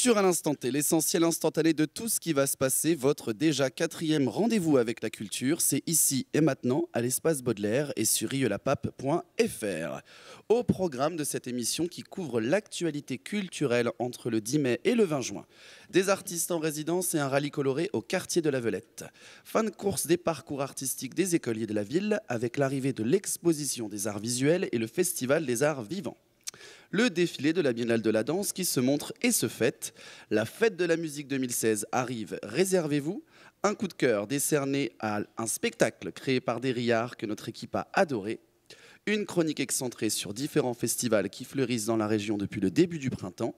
Culture à l'instant T, l'essentiel instantané de tout ce qui va se passer. Votre déjà 4e rendez-vous avec la culture, c'est ici et maintenant à l'espace Baudelaire et sur riolapape.fr. Au programme de cette émission qui couvre l'actualité culturelle entre le 10 mai et le 20 juin. Des artistes en résidence et un rallye coloré au quartier de la Velette. Fin de course des parcours artistiques des écoliers de la ville avec l'arrivée de l'exposition des arts visuels et le festival des arts vivants. Le défilé de la Biennale de la danse qui se montre et se fête. La fête de la musique 2016 arrive, réservez-vous. Un coup de cœur décerné à un spectacle créé par des riards que notre équipe a adoré. Une chronique excentrée sur différents festivals qui fleurissent dans la région depuis le début du printemps.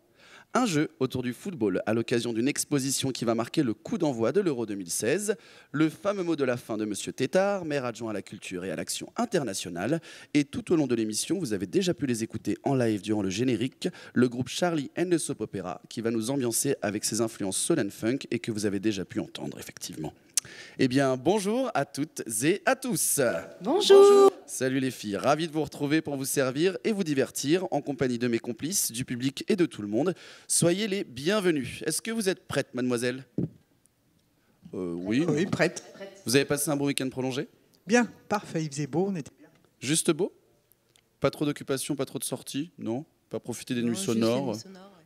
Un jeu autour du football à l'occasion d'une exposition qui va marquer le coup d'envoi de l'Euro 2016. Le fameux mot de la fin de Monsieur Tétard, maire adjoint à la culture et à l'action internationale. Et tout au long de l'émission, vous avez déjà pu les écouter en live durant le générique. Le groupe Charlie and the Soap Opera qui va nous ambiancer avec ses influences soul and funk et que vous avez déjà pu entendre effectivement. Eh bien, bonjour à toutes et à tous. Bonjour. Salut les filles, ravi de vous retrouver pour vous servir et vous divertir en compagnie de mes complices, du public et de tout le monde. Soyez les bienvenus. Est-ce que vous êtes prête, mademoiselle ? Oui. Oui, prête. Vous avez passé un bon week-end prolongé ? Bien, parfait, il faisait beau, on était bien. Juste beau ? Pas trop d'occupation, pas trop de sorties ? Non ? Pas profiter des nuits sonores ?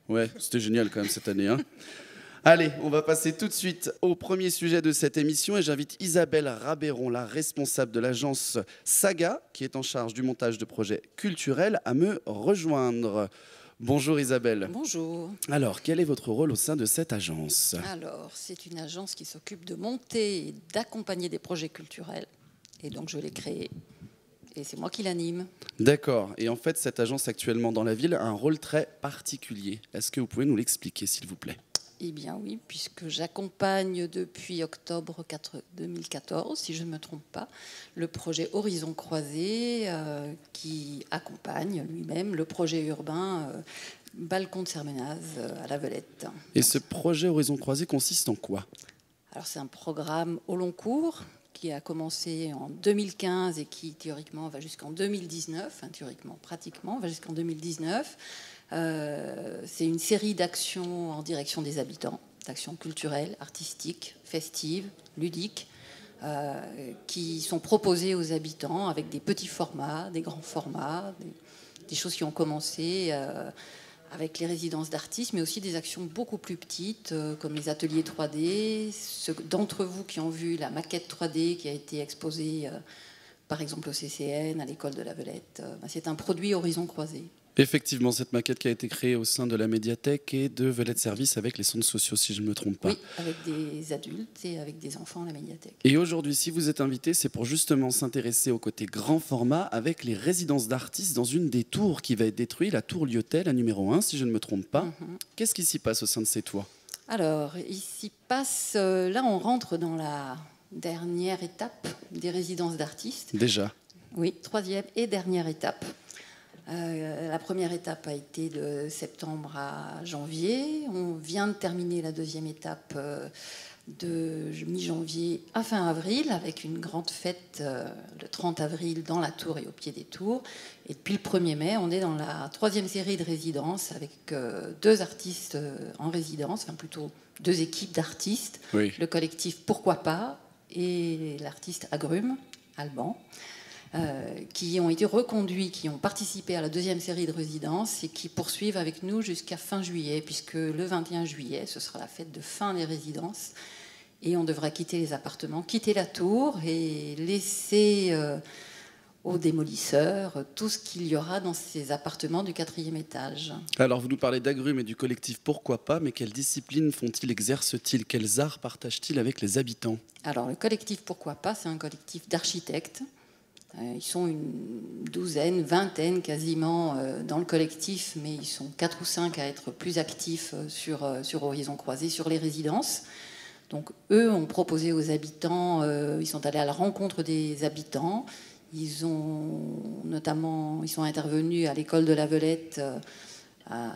Ouais, c'était génial quand même cette année, hein. Allez, on va passer tout de suite au premier sujet de cette émission et j'invite Isabelle Rabéron, la responsable de l'agence Saga, qui est en charge du montage de projets culturels, à me rejoindre. Bonjour Isabelle. Bonjour. Alors, quel est votre rôle au sein de cette agence ? Alors, c'est une agence qui s'occupe de monter et d'accompagner des projets culturels. Et donc, je l'ai créée. Et c'est moi qui l'anime. D'accord. Et en fait, cette agence actuellement dans la ville a un rôle très particulier. Est-ce que vous pouvez nous l'expliquer, s'il vous plaît ? Eh bien oui, puisque j'accompagne depuis octobre 2014, si je ne me trompe pas, le projet Horizon Croisé qui accompagne lui-même le projet urbain Balcon de Sermenaz à la Velette. Et ce projet Horizon Croisé consiste en quoi ? Alors c'est un programme au long cours qui a commencé en 2015 et qui théoriquement va jusqu'en 2019, enfin théoriquement, pratiquement, va jusqu'en 2019. C'est une série d'actions en direction des habitants, d'actions culturelles, artistiques, festives, ludiques, qui sont proposées aux habitants avec des petits formats, des grands formats, des choses qui ont commencé avec les résidences d'artistes, mais aussi des actions beaucoup plus petites, comme les ateliers 3D. Ceux d'entre vous qui ont vu la maquette 3D qui a été exposée, par exemple au CCN, à l'école de la Velette, c'est un produit Horizon Croisé. Effectivement, cette maquette qui a été créée au sein de la médiathèque et de Velette Service avec les centres sociaux, si je ne me trompe pas. Oui, avec des adultes et avec des enfants à la médiathèque. Et aujourd'hui, si vous êtes invité, c'est pour justement s'intéresser au côté grand format avec les résidences d'artistes dans une des tours qui va être détruite, la tour Lyotet, la numéro 1, si je ne me trompe pas. Qu'est-ce qui s'y passe au sein de ces tours ? Alors, il s'y passe... là, on rentre dans la dernière étape des résidences d'artistes. Déjà ? Oui, 3e et dernière étape. La première étape a été de septembre à janvier. On vient de terminer la 2e étape de mi-janvier à fin avril avec une grande fête le 30 avril dans la tour et au pied des tours. Et depuis le 1er mai, on est dans la 3e série de résidences avec 2 artistes en résidence, enfin plutôt 2 équipes d'artistes. Oui. Le collectif Pourquoi pas et l'artiste Agrumes, Alban. Qui ont été reconduits, qui ont participé à la 2e série de résidences et qui poursuivent avec nous jusqu'à fin juillet, puisque le 21 juillet, ce sera la fête de fin des résidences. Et on devra quitter les appartements, quitter la tour et laisser aux démolisseurs tout ce qu'il y aura dans ces appartements du 4e étage. Alors, vous nous parlez d'Agrumes et du collectif Pourquoi pas, mais quelles disciplines font-ils, exercent-ils ? Quels arts partagent-ils avec les habitants ? Alors, le collectif Pourquoi pas, c'est un collectif d'architectes. Ils sont une douzaine, vingtaine quasiment dans le collectif, mais ils sont 4 ou 5 à être plus actifs sur Horizon Croisé, sur les résidences. Donc eux ont proposé aux habitants, ils sont allés à la rencontre des habitants. Ils sont intervenus à l'école de la Velette à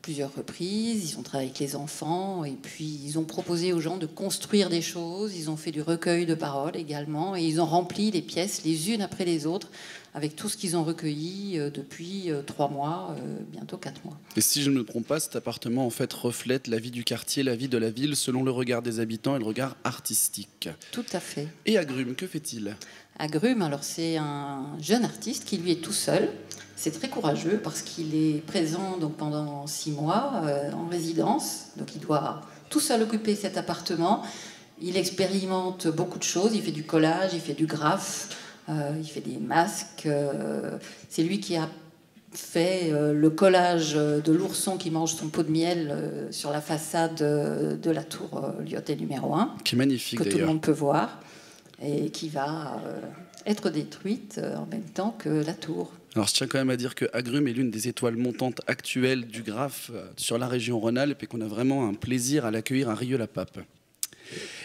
plusieurs reprises. Ils ont travaillé avec les enfants et puis ils ont proposé aux gens de construire des choses. Ils ont fait du recueil de paroles également et ils ont rempli les pièces les unes après les autres avec tout ce qu'ils ont recueilli depuis 3 mois, bientôt 4 mois. Et si je ne me trompe pas, cet appartement en fait reflète la vie du quartier, la vie de la ville, selon le regard des habitants et le regard artistique. Tout à fait. Et Agrumes, que fait-il? Agrumes, alors c'est un jeune artiste qui lui est tout seul. C'est très courageux parce qu'il est présent donc, pendant 6 mois en résidence. Donc il doit tout seul occuper cet appartement. Il expérimente beaucoup de choses. Il fait du collage, il fait du graphe, il fait des masques. C'est lui qui a fait le collage de l'ourson qui mange son pot de miel sur la façade de la tour Lyotet numéro 1. Qui est magnifique que d'ailleurs. tout le monde peut voir et qui va être détruite en même temps que la tour. Alors je tiens quand même à dire que Agrumes est l'une des étoiles montantes actuelles du graphe sur la région Rhône-Alpes et qu'on a vraiment un plaisir à l'accueillir à Rieux-la-Pape.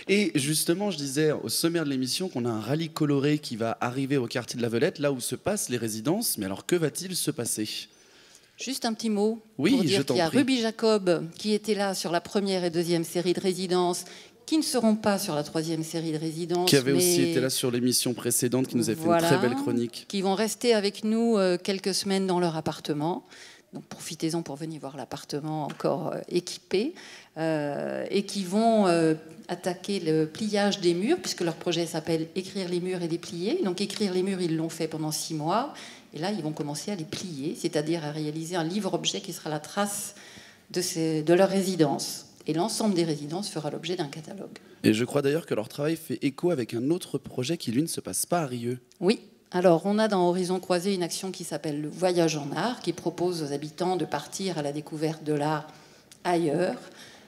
Et justement, je disais au sommaire de l'émission qu'on a un rallye coloré qui va arriver au quartier de la Velette, là où se passent les résidences. Mais alors, que va-t-il se passer? Juste un petit mot Oui, pour je dire t'en qu'il y a prie. Ruby Jacob qui était là sur la première et deuxième série de résidences, qui ne seront pas sur la troisième série de résidences. Qui avait aussi mais été là sur l'émission précédente, qui nous a fait voilà, une très belle chronique. qui vont rester avec nous quelques semaines dans leur appartement. Donc profitez-en pour venir voir l'appartement encore équipé et qui vont attaquer le pliage des murs puisque leur projet s'appelle Écrire les murs et les plier. Donc écrire les murs, ils l'ont fait pendant 6 mois et là ils vont commencer à les plier, c'est-à-dire à réaliser un livre-objet qui sera la trace de leur résidence. Et l'ensemble des résidences fera l'objet d'un catalogue. Et je crois d'ailleurs que leur travail fait écho avec un autre projet qui, lui, ne se passe pas à Rieux. Oui. Alors, on a dans Horizon Croisé une action qui s'appelle le Voyage en art, qui propose aux habitants de partir à la découverte de l'art ailleurs.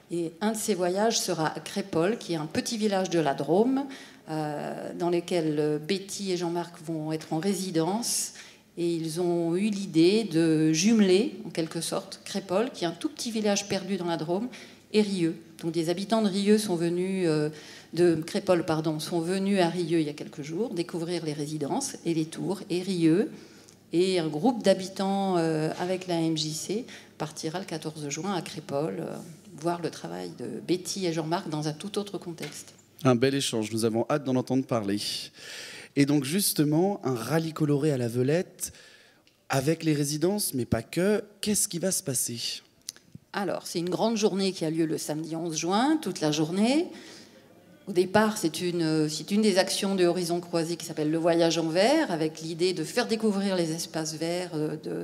Et un de ces voyages sera à Crépol, qui est un petit village de la Drôme, dans lequel Betty et Jean-Marc vont être en résidence. Et ils ont eu l'idée de jumeler, en quelque sorte, Crépol, qui est un tout petit village perdu dans la Drôme, et Rieux. Donc des habitants de Rieux sont venus... de Crépol, sont venus à Rieux il y a quelques jours découvrir les résidences et les tours et Rieux. Et un groupe d'habitants avec la MJC partira le 14 juin à Crépol voir le travail de Betty et Jean-Marc dans un tout autre contexte. Un bel échange, nous avons hâte d'en entendre parler. Et donc justement, un rallye coloré à la Velette avec les résidences, mais pas que. Qu'est-ce qui va se passer? Alors, c'est une grande journée qui a lieu le samedi 11 juin, toute la journée. Au départ, c'est une des actions de Horizon Croisé qui s'appelle le Voyage en vert, avec l'idée de faire découvrir les espaces verts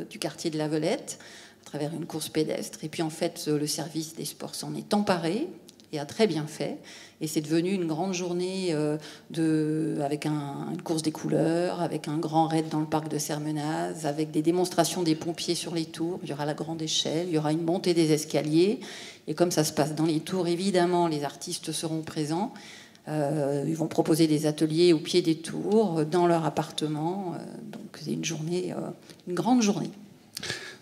du quartier de la Velette à travers une course pédestre. Et puis en fait, le service des sports s'en est emparé et a très bien fait. Et c'est devenu une grande journée avec une course des couleurs, avec un grand raid dans le parc de Sermenaz, avec des démonstrations des pompiers sur les tours. Il y aura la grande échelle, il y aura une montée des escaliers. Et comme ça se passe dans les tours, évidemment, les artistes seront présents. Ils vont proposer des ateliers au pied des tours, dans leur appartement. Donc c'est une grande journée.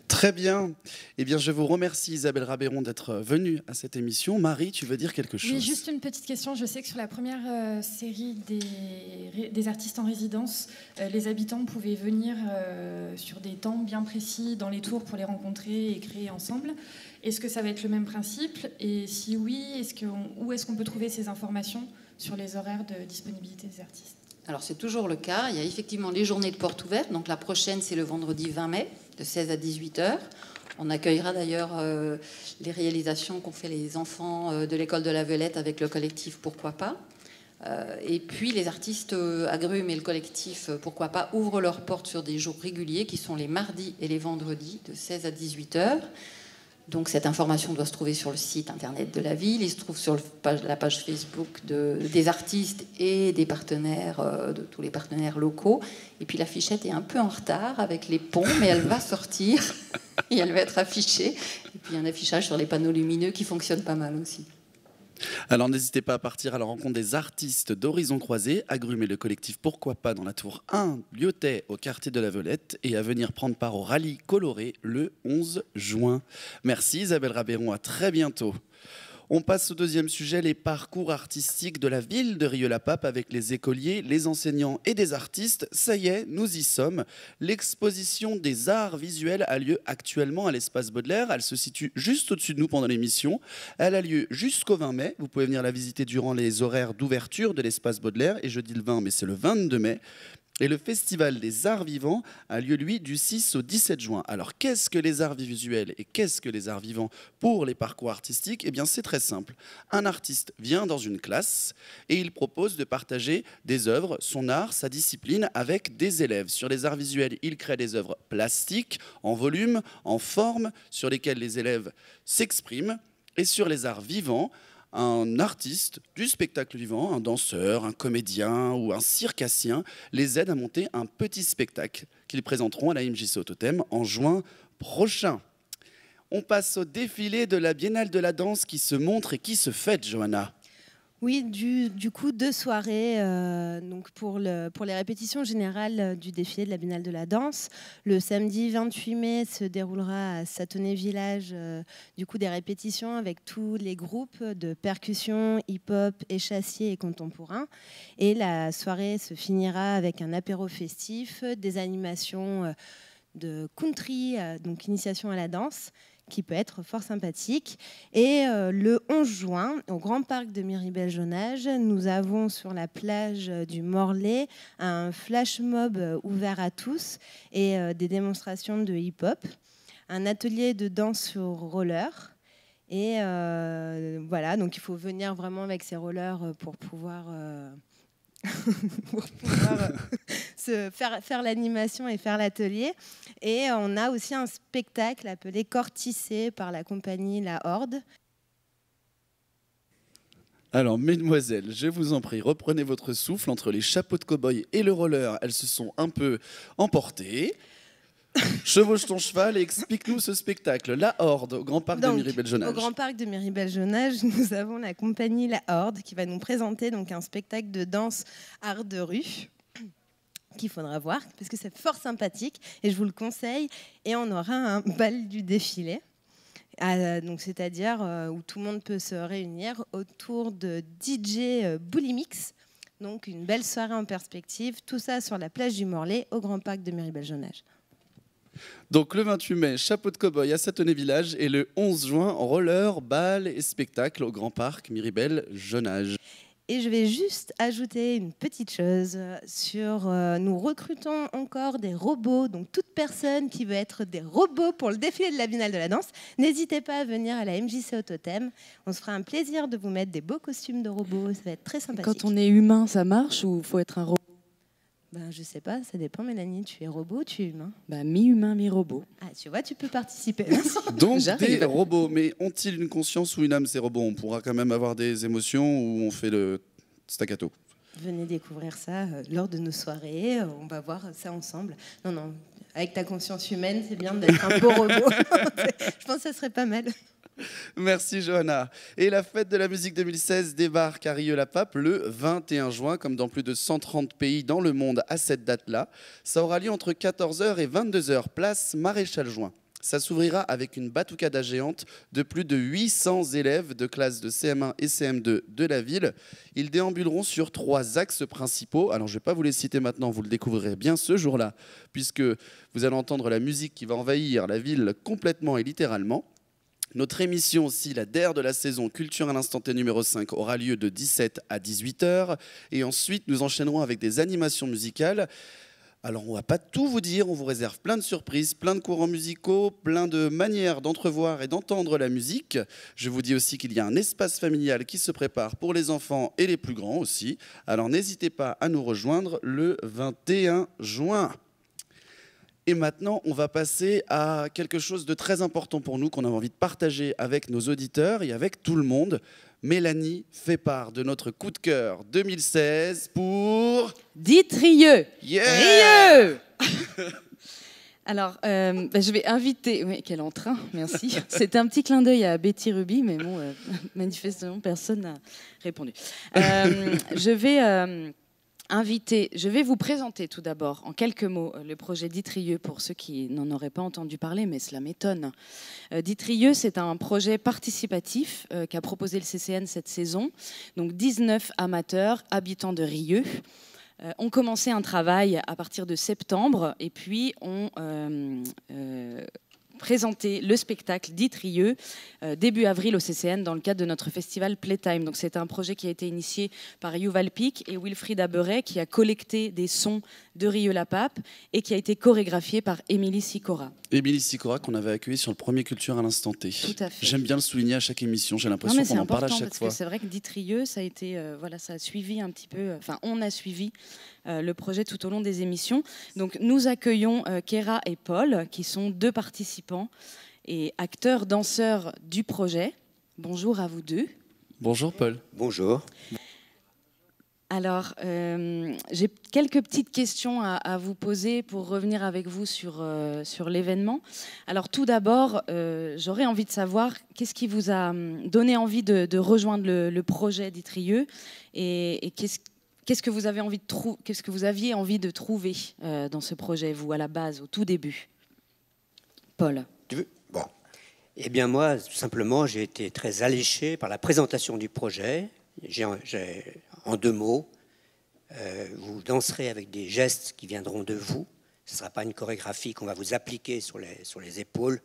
Très bien. Eh bien, je vous remercie Isabelle Rabeyron d'être venue à cette émission. Marie, tu veux dire quelque chose? Oui, juste une petite question. Je sais que sur la première série des artistes en résidence, les habitants pouvaient venir sur des temps bien précis dans les tours pour les rencontrer et créer ensemble. Est-ce que ça va être le même principe? Et si oui, où est-ce qu'on peut trouver ces informations sur les horaires de disponibilité des artistes? Alors c'est toujours le cas. Il y a effectivement les journées de porte ouverte. Donc la prochaine, c'est le vendredi 20 mai, de 16 à 18h. On accueillera d'ailleurs les réalisations qu'ont fait les enfants de l'école de la Velette avec le collectif Pourquoi pas. Et puis les artistes Agrumes et le collectif Pourquoi pas ouvrent leurs portes sur des jours réguliers qui sont les mardis et les vendredis de 16 à 18h. Donc cette information doit se trouver sur le site internet de la ville, il se trouve sur la page Facebook des artistes et des partenaires, de tous les partenaires locaux. Et puis l'affichette est un peu en retard avec les ponts, mais elle va sortir et elle va être affichée. Et puis un affichage sur les panneaux lumineux qui fonctionne pas mal aussi. Alors n'hésitez pas à partir à la rencontre des artistes d'Horizon Croisé, Agrumes et le collectif Pourquoi pas dans la tour 1, Lyotet au quartier de la Velette, et à venir prendre part au rallye coloré le 11 juin. Merci Isabelle Rabeyron, à très bientôt. On passe au deuxième sujet, les parcours artistiques de la ville de Rieux-la-Pape avec les écoliers, les enseignants et des artistes. Ça y est, nous y sommes. L'exposition des arts visuels a lieu actuellement à l'espace Baudelaire. Elle se situe juste au-dessus de nous pendant l'émission. Elle a lieu jusqu'au 20 mai. Vous pouvez venir la visiter durant les horaires d'ouverture de l'espace Baudelaire. Et je dis le 20, mais c'est le 22 mai. Et le Festival des Arts Vivants a lieu, lui, du 6 au 17 juin. Alors, qu'est-ce que les arts visuels et qu'est-ce que les arts vivants pour les parcours artistiques? Eh bien, c'est très simple. Un artiste vient dans une classe et il propose de partager des œuvres, son art, sa discipline avec des élèves. Sur les arts visuels, il crée des œuvres plastiques, en volume, en forme, sur lesquelles les élèves s'expriment. Et sur les arts vivants, un artiste du spectacle vivant, un danseur, un comédien ou un circassien les aide à monter un petit spectacle qu'ils présenteront à la MJC au Totem en juin prochain. On passe au défilé de la Biennale de la danse qui se montre et qui se fête, Johanna. Oui, du coup, 2 soirées donc pour les répétitions générales du défilé de la Biennale de la danse. Le samedi 28 mai se déroulera à Satonnet Village du coup, des répétitions avec tous les groupes de percussion, hip-hop, échassier et contemporain. Et la soirée se finira avec un apéro festif, des animations de country, donc initiation à la danse, qui peut être fort sympathique. Et le 11 juin, au Grand Parc de Miribel-Jonage, nous avons sur la plage du Morlaix un flash mob ouvert à tous et des démonstrations de hip-hop, un atelier de danse sur roller. Et voilà, donc il faut venir vraiment avec ses rollers pour pouvoir... faire l'animation et faire l'atelier. Et on a aussi un spectacle appelé Cortissé par la compagnie La Horde. Alors, mesdemoiselles, je vous en prie, reprenez votre souffle entre les chapeaux de cow-boy et le roller. Elles se sont un peu emportées. Chevauche ton cheval et explique-nous ce spectacle. La Horde, au Grand Parc de Miribel-Jonage. Au Grand Parc de Miribel-Jonage, nous avons la compagnie La Horde qui va nous présenter donc un spectacle de danse art de rue qu'il faudra voir parce que c'est fort sympathique et je vous le conseille. Et on aura un bal du défilé. Donc c'est-à-dire où tout le monde peut se réunir autour de DJ Boulimix. Donc une belle soirée en perspective. Tout ça sur la plage du Morlaix au Grand Parc de Miribel-Jonage. Donc le 28 mai, chapeau de cow-boy à Satonnet Village et le 11 juin, roller, bal et spectacle au Grand Parc Miribel-Jonage. Et je vais juste ajouter une petite chose sur nous recrutons encore des robots, donc toute personne qui veut être des robots pour le défilé de la Biennale de la danse, n'hésitez pas à venir à la MJC au Totem. On se fera un plaisir de vous mettre des beaux costumes de robots, ça va être très sympathique. Quand on est humain, ça marche ou faut être un robot? Ben, je sais pas, ça dépend Mélanie, tu es robot ou tu es humain? Mi-humain, mi-robot. Ah, tu vois, tu peux participer. Donc des robots, mais ont-ils une conscience ou une âme ces robots? On pourra quand même avoir des émotions ou on fait le staccato? Venez découvrir ça lors de nos soirées, on va voir ça ensemble. Non, avec ta conscience humaine, c'est bien d'être un beau robot. Je pense que ça serait pas mal. Merci Johanna. Et la fête de la musique 2016 débarque à Rieux-la-Pape le 21 juin, comme dans plus de 130 pays dans le monde à cette date-là. Ça aura lieu entre 14h et 22h, place Maréchal Juin. Ça s'ouvrira avec une batucada géante de plus de 800 élèves de classes de CM1 et CM2 de la ville. Ils déambuleront sur 3 axes principaux. Alors je ne vais pas vous les citer maintenant, vous le découvrirez bien ce jour-là, puisque vous allez entendre la musique qui va envahir la ville complètement et littéralement. Notre émission aussi, la DER de la saison Culture à l'instant T numéro 5, aura lieu de 17 à 18h. Et ensuite, nous enchaînerons avec des animations musicales. Alors, on ne va pas tout vous dire, on vous réserve plein de surprises, plein de courants musicaux, plein de manières d'entrevoir et d'entendre la musique. Je vous dis aussi qu'il y a un espace familial qui se prépare pour les enfants et les plus grands aussi. Alors, n'hésitez pas à nous rejoindre le 21 juin. Et maintenant, on va passer à quelque chose de très important pour nous, qu'on a envie de partager avec nos auditeurs et avec tout le monde. Mélanie fait part de notre coup de cœur 2016 pour... Dites Rieux. Yeah. Rieux. Alors, je vais inviter... Oui, quel entrain, merci. C'était un petit clin d'œil à Betty Ruby, mais bon, manifestement, personne n'a répondu. Je vais inviter, je vais vous présenter tout d'abord en quelques mots le projet Ditrieux pour ceux qui n'en auraient pas entendu parler, mais cela m'étonne. Ditrieux, c'est un projet participatif qu'a proposé le CCN cette saison. Donc 19 amateurs, habitants de Rieux, ont commencé un travail à partir de septembre et puis ont présenté le spectacle Ditrieux début avril au CCN dans le cadre de notre festival Playtime. Donc c'est un projet qui a été initié par Yuval Pic et Wilfried Aberet qui a collecté des sons de Rieux-la-Pape et qui a été chorégraphié par Émilie Sicora. Émilie Sicora qu'on avait accueillie sur le premier Culture à l'instant T. Tout à fait. J'aime bien le souligner à chaque émission, j'ai l'impression qu'on en parle à chaque fois. C'est vrai que Ditrieux, ça a été, ça a suivi un petit peu, on a suivi le projet tout au long des émissions. Donc nous accueillons Kéra et Paul, qui sont deux participants et acteurs, danseurs du projet. Bonjour à vous deux. Bonjour Paul. Bonjour. Alors, j'ai quelques petites questions à vous poser pour revenir avec vous sur l'événement. Alors tout d'abord, j'aurais envie de savoir qu'est-ce qui vous a donné envie de rejoindre le projet Ditrieux et qu'est-ce que vous aviez envie de trouver dans ce projet, vous, à la base, au tout début? Paul. Bon. Eh bien, moi, tout simplement, j'ai été très alléché par la présentation du projet. En 2 mots, vous danserez avec des gestes qui viendront de vous. Ce ne sera pas une chorégraphie qu'on va vous appliquer sur les épaules,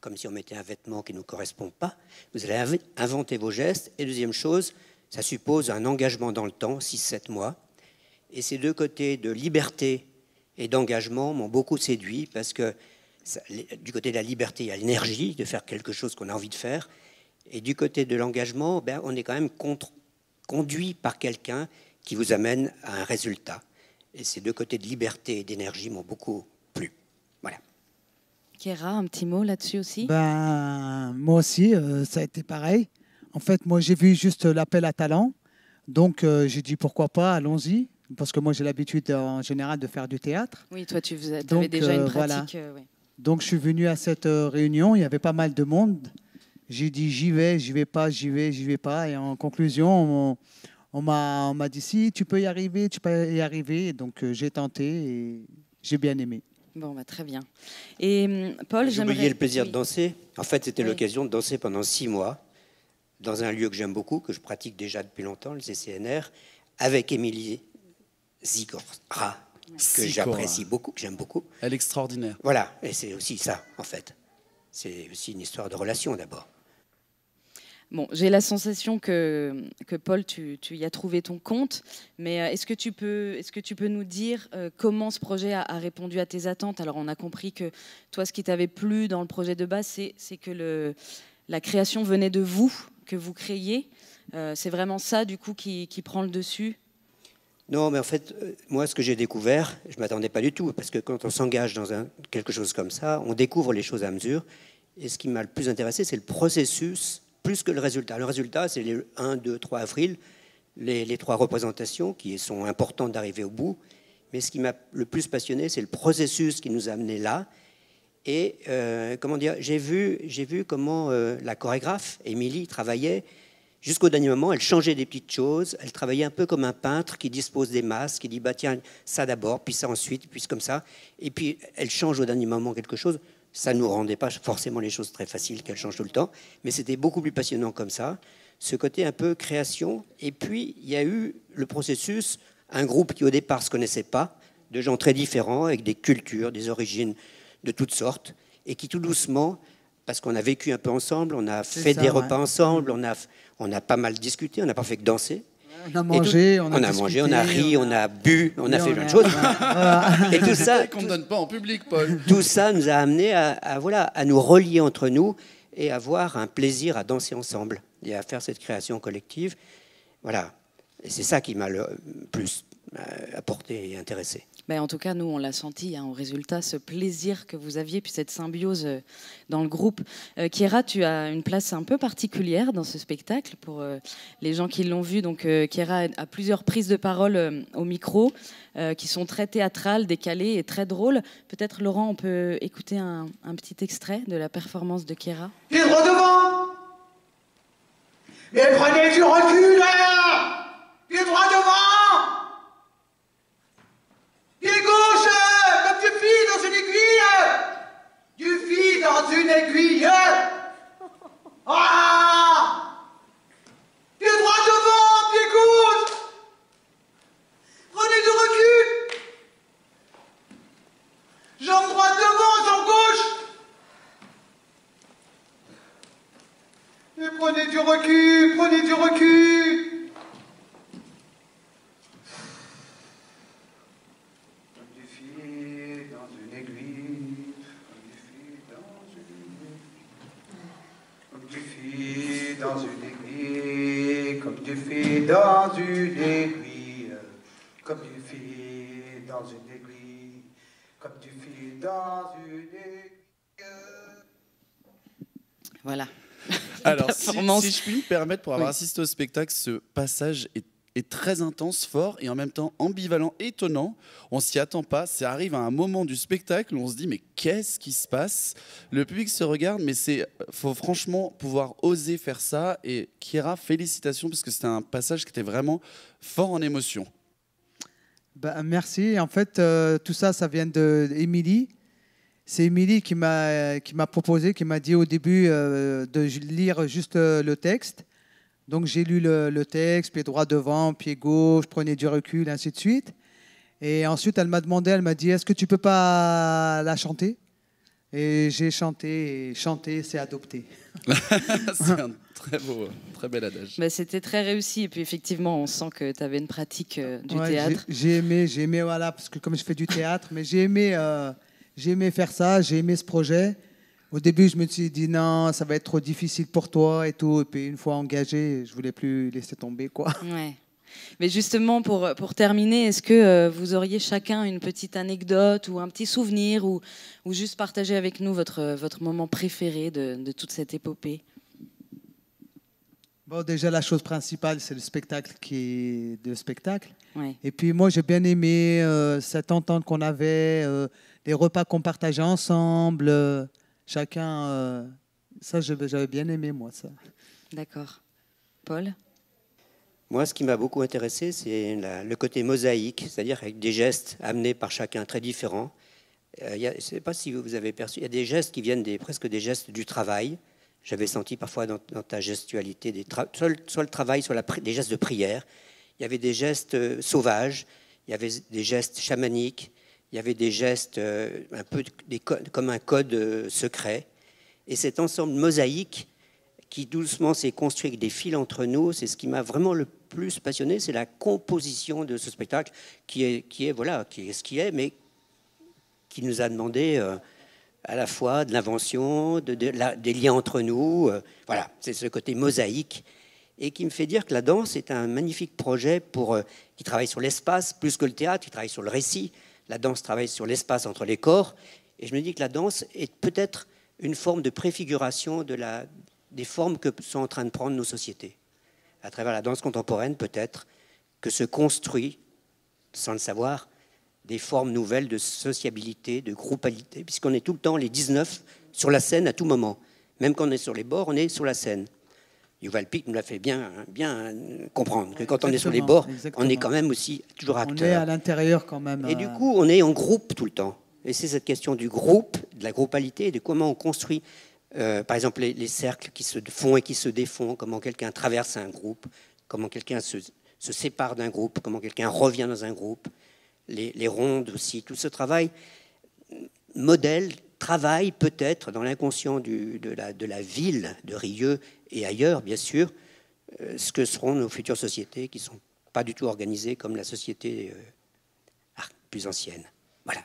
comme si on mettait un vêtement qui ne nous correspond pas. Vous allez inventer vos gestes. Et deuxième chose, ça suppose un engagement dans le temps, 6-7 mois. Et ces deux côtés de liberté et d'engagement m'ont beaucoup séduit parce que du côté de la liberté, il y a l'énergie de faire quelque chose qu'on a envie de faire. Et du côté de l'engagement, on est quand même conduit par quelqu'un qui vous amène à un résultat. Et ces deux côtés de liberté et d'énergie m'ont beaucoup plu. Voilà. Kéra, un petit mot là-dessus aussi? Moi aussi, ça a été pareil. En fait, moi, j'ai vu juste l'appel à talent. Donc, j'ai dit pourquoi pas, allons-y. Parce que moi, j'ai l'habitude en général de faire du théâtre. Oui, toi, tu avais déjà une pratique. Voilà. Donc, je suis venu à cette réunion. Il y avait pas mal de monde. J'ai dit j'y vais pas, j'y vais pas. Et en conclusion, on m'a dit si tu peux y arriver, tu peux y arriver. Donc j'ai tenté et j'ai bien aimé. Bon, très bien. Et Paul, j'ai oublié le plaisir de danser. En fait, c'était l'occasion de danser pendant 6 mois dans un lieu que j'aime beaucoup, que je pratique déjà depuis longtemps, le CCNR, avec Émilie Sicora, que j'apprécie beaucoup, que j'aime beaucoup. Elle est extraordinaire. Voilà, et c'est aussi ça, en fait. C'est aussi une histoire de relation d'abord. Bon, j'ai la sensation que Paul, tu y as trouvé ton compte, mais est-ce que tu peux nous dire comment ce projet a répondu à tes attentes? Alors, on a compris que toi, ce qui t'avait plu dans le projet de base, c'est que la création venait de vous, que vous créiez. C'est vraiment ça, du coup, qui prend le dessus? Non, mais en fait, moi, ce que j'ai découvert, je ne m'attendais pas du tout, parce que quand on s'engage dans quelque chose comme ça, on découvre les choses à mesure. Et ce qui m'a le plus intéressé, c'est le processus, plus que le résultat. Le résultat, c'est les 1, 2, 3 avril, les 3 représentations qui sont importantes d'arriver au bout. Mais ce qui m'a le plus passionné, c'est le processus qui nous a amenés là. Et comment dire, j'ai vu comment la chorégraphe, Émilie, travaillait. Jusqu'au dernier moment, elle changeait des petites choses. Elle travaillait un peu comme un peintre qui dispose des masses, qui dit tiens, ça d'abord, puis ça ensuite, puis comme ça. Et puis elle change au dernier moment quelque chose. Ça ne nous rendait pas forcément les choses très faciles qu'elle change tout le temps, mais c'était beaucoup plus passionnant comme ça. Ce côté un peu création. Et puis il y a eu le processus, un groupe qui au départ ne se connaissait pas, de gens très différents, avec des cultures, des origines de toutes sortes, et qui tout doucement, parce qu'on a vécu un peu ensemble, on a fait des repas ensemble, on a pas mal discuté, on n'a pas fait que danser. On a mangé, on a ri, on a bu, on a fait plein de choses. Et tout ça, qu'on ne donne pas en public, Paul. Tout ça nous a amené à nous relier entre nous et à avoir un plaisir à danser ensemble et à faire cette création collective. Voilà. Et c'est ça qui m'a le plus apporté et intéressé. En tout cas, nous, on l'a senti au résultat, ce plaisir que vous aviez, puis cette symbiose dans le groupe. Kéra, tu as une place un peu particulière dans ce spectacle pour les gens qui l'ont vu. Donc, Kéra a plusieurs prises de parole au micro qui sont très théâtrales, décalées et très drôles. Peut-être, Laurent, on peut écouter un petit extrait de la performance de Kéra. Pied droit devant. Mais prenez du recul, là. Pied droit devant. aiguille. Ah! Pied droit devant, pied gauche. Prenez du recul. Jambe droite devant, jambe gauche. Et prenez du recul, prenez du recul. Comme du fil dans une aiguille, comme du fil dans une aiguille, comme du fil dans une aiguille, comme du fil dans une aiguille, comme du fil dans une aiguille. Voilà. Alors, si je puis me permettre, pour avoir assisté au spectacle, ce passage est très intense, fort et en même temps ambivalent, étonnant. On s'y attend pas. Ça arrive à un moment du spectacle où on se dit mais qu'est-ce qui se passe? Le public se regarde, mais faut franchement pouvoir oser faire ça. Et Kira, félicitations parce que c'était un passage qui était vraiment fort en émotion. Bah, merci. En fait, tout ça, ça vient d'Émilie. C'est Émilie qui m'a proposé, qui m'a dit au début de lire juste le texte. Donc j'ai lu le texte, pied droit devant, pied gauche, prenez du recul, ainsi de suite. Et ensuite, elle m'a demandé, elle m'a dit, est-ce que tu peux pas la chanter? Et j'ai chanté, et chanter, c'est adopter. C'est un très bel adage. Bah, c'était très réussi. Et puis effectivement, on sent que tu avais une pratique du théâtre. J'ai aimé, voilà, parce que comme je fais du théâtre, mais j'ai aimé faire ça, j'ai aimé ce projet. Au début, je me suis dit non, ça va être trop difficile pour toi et tout. Et puis une fois engagé, je voulais plus laisser tomber, quoi. Ouais. Mais justement, pour terminer, est-ce que vous auriez chacun une petite anecdote ou un petit souvenir ou juste partager avec nous votre moment préféré de toute cette épopée? Bon, déjà, la chose principale, c'est le spectacle Ouais. Et puis moi, j'ai bien aimé cette entente qu'on avait, les repas qu'on partageait ensemble. Chacun, ça, j'avais bien aimé, moi, ça. D'accord. Paul? Moi, ce qui m'a beaucoup intéressé, c'est le côté mosaïque, c'est-à-dire avec des gestes amenés par chacun très différents. Je ne sais pas si vous avez perçu, il y a des gestes qui viennent presque des gestes du travail. J'avais senti parfois dans ta gestualité, soit le travail, soit des gestes de prière. Il y avait des gestes sauvages, il y avait des gestes chamaniques, il y avait des gestes un peu comme un code secret. Et cet ensemble mosaïque qui doucement s'est construit avec des fils entre nous, c'est ce qui m'a vraiment le plus passionné, c'est la composition de ce spectacle qui est ce qui est, mais qui nous a demandé à la fois de l'invention, des liens entre nous. Voilà, c'est ce côté mosaïque et qui me fait dire que la danse est un magnifique projet qui travaille sur l'espace plus que le théâtre, qui travaille sur le récit. La danse travaille sur l'espace entre les corps. Et je me dis que la danse est peut-être une forme de préfiguration des formes que sont en train de prendre nos sociétés. À travers la danse contemporaine, peut-être, que se construit, sans le savoir, des formes nouvelles de sociabilité, de groupalité, puisqu'on est tout le temps, les 19, sur la scène à tout moment. Même quand on est sur les bords, on est sur la scène. Yuval Pic nous l'a fait bien comprendre, que quand on est sur les bords, on est quand même aussi toujours acteur. On est à l'intérieur quand même. Et du coup, on est en groupe tout le temps. Et c'est cette question du groupe, de la groupalité, et de comment on construit, par exemple, les cercles qui se font et qui se défont, comment quelqu'un traverse un groupe, comment quelqu'un se sépare d'un groupe, comment quelqu'un revient dans un groupe, les rondes aussi, tout ce travail travaille peut-être dans l'inconscient de la ville de Rieux et ailleurs, bien sûr, ce que seront nos futures sociétés qui ne sont pas du tout organisées comme la société plus ancienne. Voilà.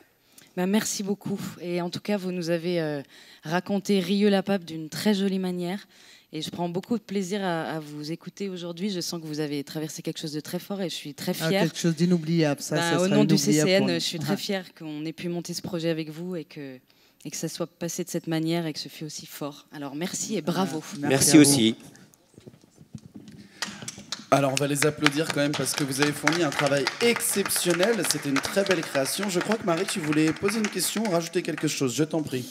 Ben, merci beaucoup. Et en tout cas, vous nous avez raconté Rieux-la-Pape d'une très jolie manière. Et je prends beaucoup de plaisir à vous écouter aujourd'hui. Je sens que vous avez traversé quelque chose de très fort et je suis très fière. Quelque chose d'inoubliable. Au nom du CCN, je suis très fière qu'on ait pu monter ce projet avec vous et que ça soit passé de cette manière et que ce fut aussi fort. Alors merci et bravo. Merci aussi. Alors on va les applaudir quand même parce que vous avez fourni un travail exceptionnel. C'était une très belle création. Je crois que Marie, tu voulais poser une question, rajouter quelque chose. Je t'en prie.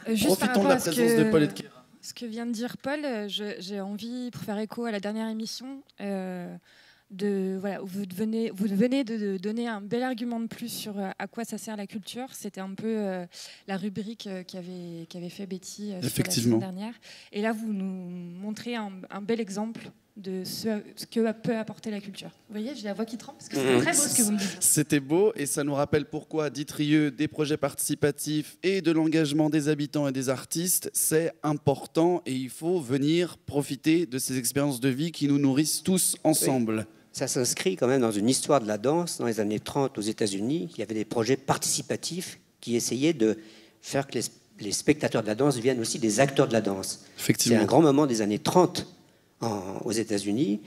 Profitons de la présence de Paul et de Kira. Ce que vient de dire Paul, j'ai envie, pour faire écho à la dernière émission, voilà, vous venez de donner un bel argument de plus sur à quoi ça sert la culture. C'était un peu la rubrique qu'avait fait Betty sur la semaine dernière. Et là, vous nous montrez un bel exemple de ce que peut apporter la culture. Vous voyez, j'ai la voix qui tremble parce que c'est très beau ce que vous me dites. C'était beau et ça nous rappelle pourquoi d'Itrieux, des projets participatifs et de l'engagement des habitants et des artistes, c'est important et il faut venir profiter de ces expériences de vie qui nous nourrissent tous ensemble. Oui. Ça s'inscrit quand même dans une histoire de la danse. Dans les années 30 aux États-Unis, il y avait des projets participatifs qui essayaient de faire que les spectateurs de la danse deviennent aussi des acteurs de la danse. C'est un grand moment des années 30 aux États-Unis.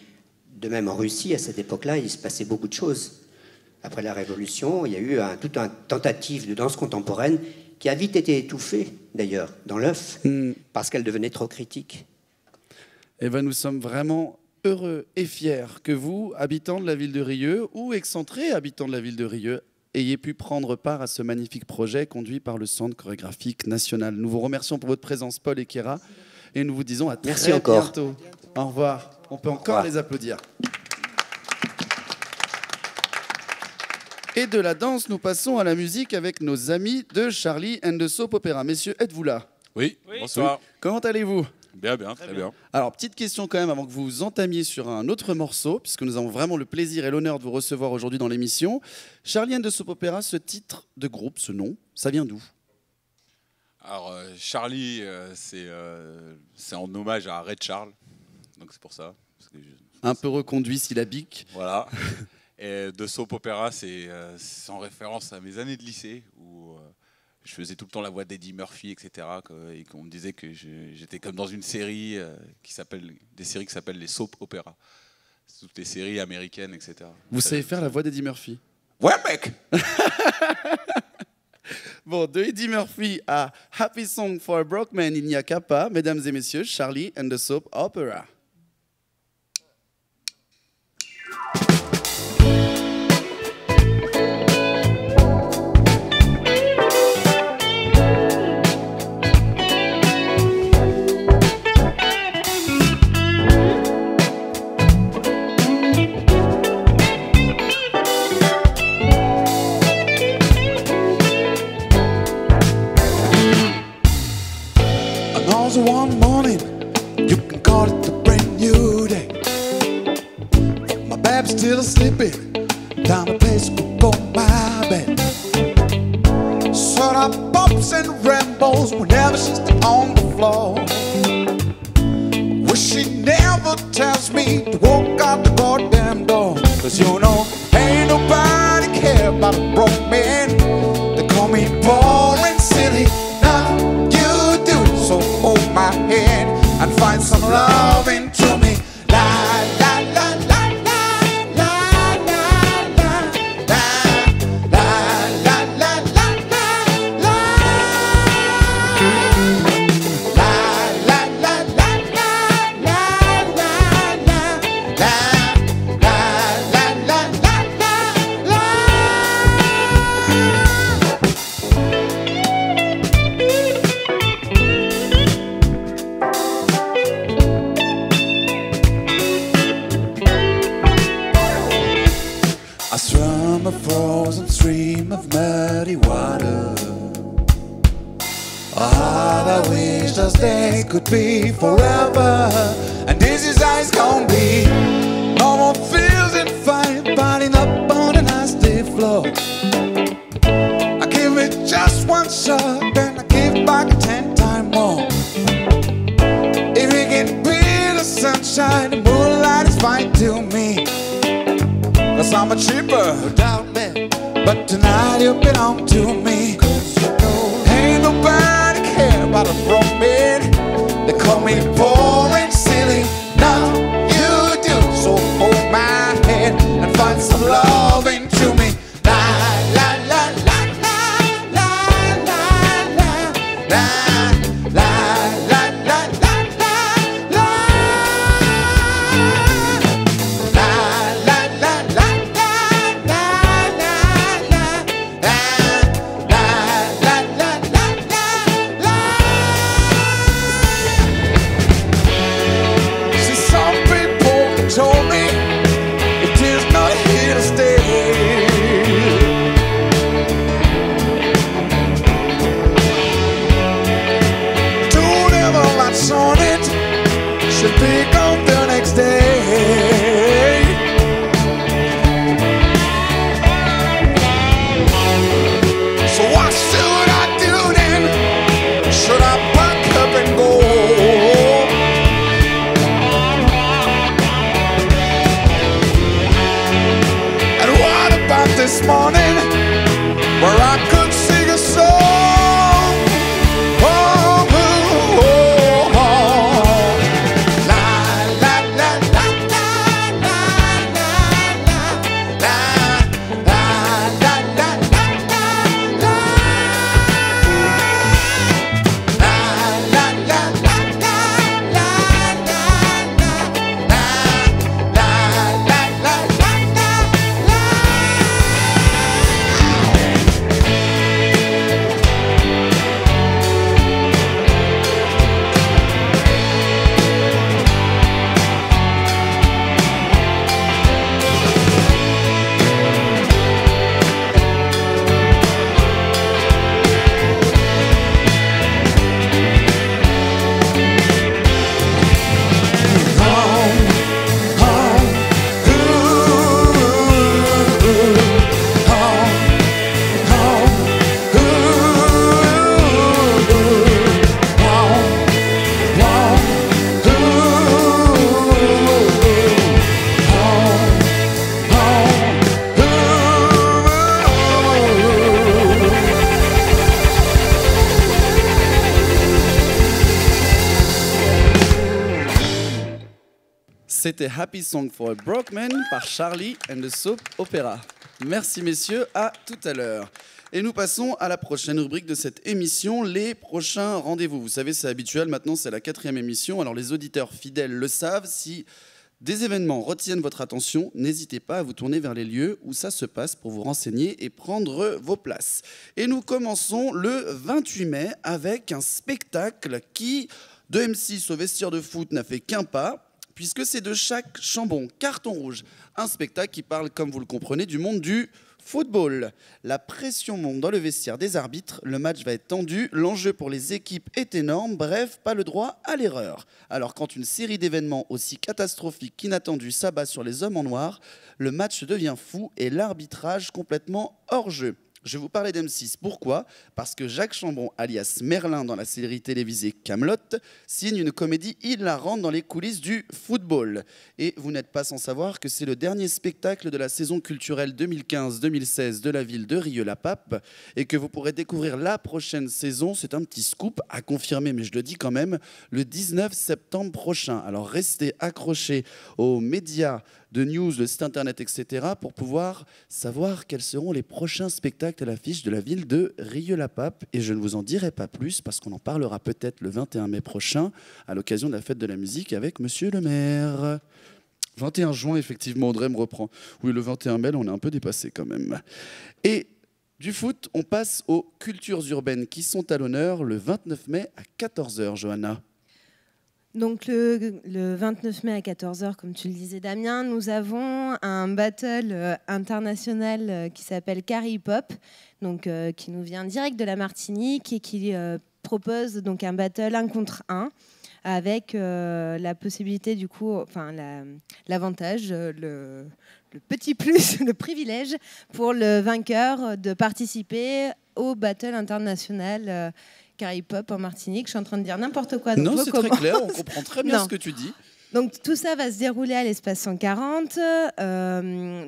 De même en Russie, à cette époque-là, il se passait beaucoup de choses. Après la Révolution, il y a eu toute une tentative de danse contemporaine qui a vite été étouffée, d'ailleurs, dans l'œuf, parce qu'elle devenait trop critique. Eh ben, nous sommes vraiment heureux et fiers que vous, habitants de la ville de Rieux ou excentrés habitants de la ville de Rieux, ayez pu prendre part à ce magnifique projet conduit par le Centre chorégraphique national. Nous vous remercions pour votre présence, Paul et Kéra, et nous vous disons à très bientôt. Au revoir. On peut encore les applaudir. Et de la danse, nous passons à la musique avec nos amis de Charlie and the Soap Opera. Messieurs, êtes-vous là? Oui, bonsoir. Comment allez-vous? Bien, très bien. Alors, petite question quand même avant que vous entamiez sur un autre morceau, puisque nous avons vraiment le plaisir et l'honneur de vous recevoir aujourd'hui dans l'émission. Charlie and the Soap Opera, ce titre de groupe, ce nom, ça vient d'où? Alors, Charlie, c'est en hommage à Ray Charles, donc c'est pour ça. Un peu reconduit syllabique. Voilà. Et de Soap Opera, c'est en référence à mes années de lycée, où je faisais tout le temps la voix d'Eddie Murphy, etc. Et qu'on me disait que j'étais comme dans une série qui s'appellent les Soap Opera. Toutes les séries américaines, etc. Vous savez faire la voix d'Eddie Murphy? Ouais, mec. Bon, de Eddie Murphy à Happy Song for a Broke Man, il n'y a qu'à pas. Mesdames et messieurs, Charlie and the Soap Opera. One morning, you can call it a brand new day. My baby's still sleeping down the place before my bed. Sort of bumps and rambles whenever she's on the floor. Wish she never tells me to walk out the goddamn door. Cause you know, ain't nobody care about a broke man. They call me boring, silly. So hold my hand and find some loving to me. La la la la la la la la la la la la la la la la a frozen stream of muddy water. All I wish those days could be forever, and this is how it's gonna be. No more feels and fight, piling up on a nasty floor. I give it just one shot, then I give back 10 times more. If it can be the sunshine, the moonlight is fine to me. Cause I'm a cheaper, without me, but tonight you belong to me. Cause you know, ain't nobody care about a broke man. They call me boring, silly. Now you do, so hold my hand and find some loving to me. La la la la la la la la la la la la. should pick up the next day. So what should I do then? Should I pack up and go? And what about this morning, where I could sing a song? Oh, oh, oh, oh. La, la, la, la, la, la, la, la, la, la, la, la, la, C'était Happy Song for a Broke Man par Charlie and the Soap Opera. Merci messieurs, à tout à l'heure. Et nous passons à la prochaine rubrique de cette émission, les prochains rendez-vous. Vous savez, c'est habituel, maintenant c'est la 4e émission. Alors les auditeurs fidèles le savent, si des événements retiennent votre attention, n'hésitez pas à vous tourner vers les lieux où ça se passe pour vous renseigner et prendre vos places. Et nous commençons le 28 mai avec un spectacle qui, de M6 au vestiaire de foot, n'a fait qu'un pas, puisque c'est de chaque Chambon, carton rouge. Un spectacle qui parle, comme vous le comprenez, du monde du football. La pression monte dans le vestiaire des arbitres, le match va être tendu, l'enjeu pour les équipes est énorme, bref, pas le droit à l'erreur. Alors quand une série d'événements aussi catastrophiques qu'inattendus s'abat sur les hommes en noir, le match devient fou et l'arbitrage complètement hors jeu. Je vous parlais d'M6. Pourquoi ? Parce que Jacques Chambon, alias Merlin dans la série télévisée Kaamelott, signe une comédie hilarante dans les coulisses du football. Et vous n'êtes pas sans savoir que c'est le dernier spectacle de la saison culturelle 2015-2016 de la ville de Rieux-la-Pape et que vous pourrez découvrir la prochaine saison. C'est un petit scoop à confirmer, mais je le dis quand même, le 19 septembre prochain. Alors restez accrochés aux médias de news, le site internet, etc. pour pouvoir savoir quels seront les prochains spectacles à l'affiche de la ville de Rieux-la-Pape. Et je ne vous en dirai pas plus parce qu'on en parlera peut-être le 21 mai prochain à l'occasion de la fête de la musique avec Monsieur le maire. 21 juin, effectivement, Audrey me reprend. Oui, le 21 mai, on est un peu dépassé quand même. Et du foot, on passe aux cultures urbaines qui sont à l'honneur le 29 mai à 14h, Johanna. Donc le 29 mai à 14h, comme tu le disais Damien, nous avons un battle international qui s'appelle Caripop, donc qui nous vient direct de la Martinique et qui propose donc un battle 1 contre 1 avec la possibilité du coup, enfin l'avantage, le petit plus, le privilège pour le vainqueur de participer au battle international Caripop en Martinique. Je suis en train de dire n'importe quoi. Non, c'est très clair, on comprend très bien ce que tu dis. Donc tout ça va se dérouler à l'espace 140.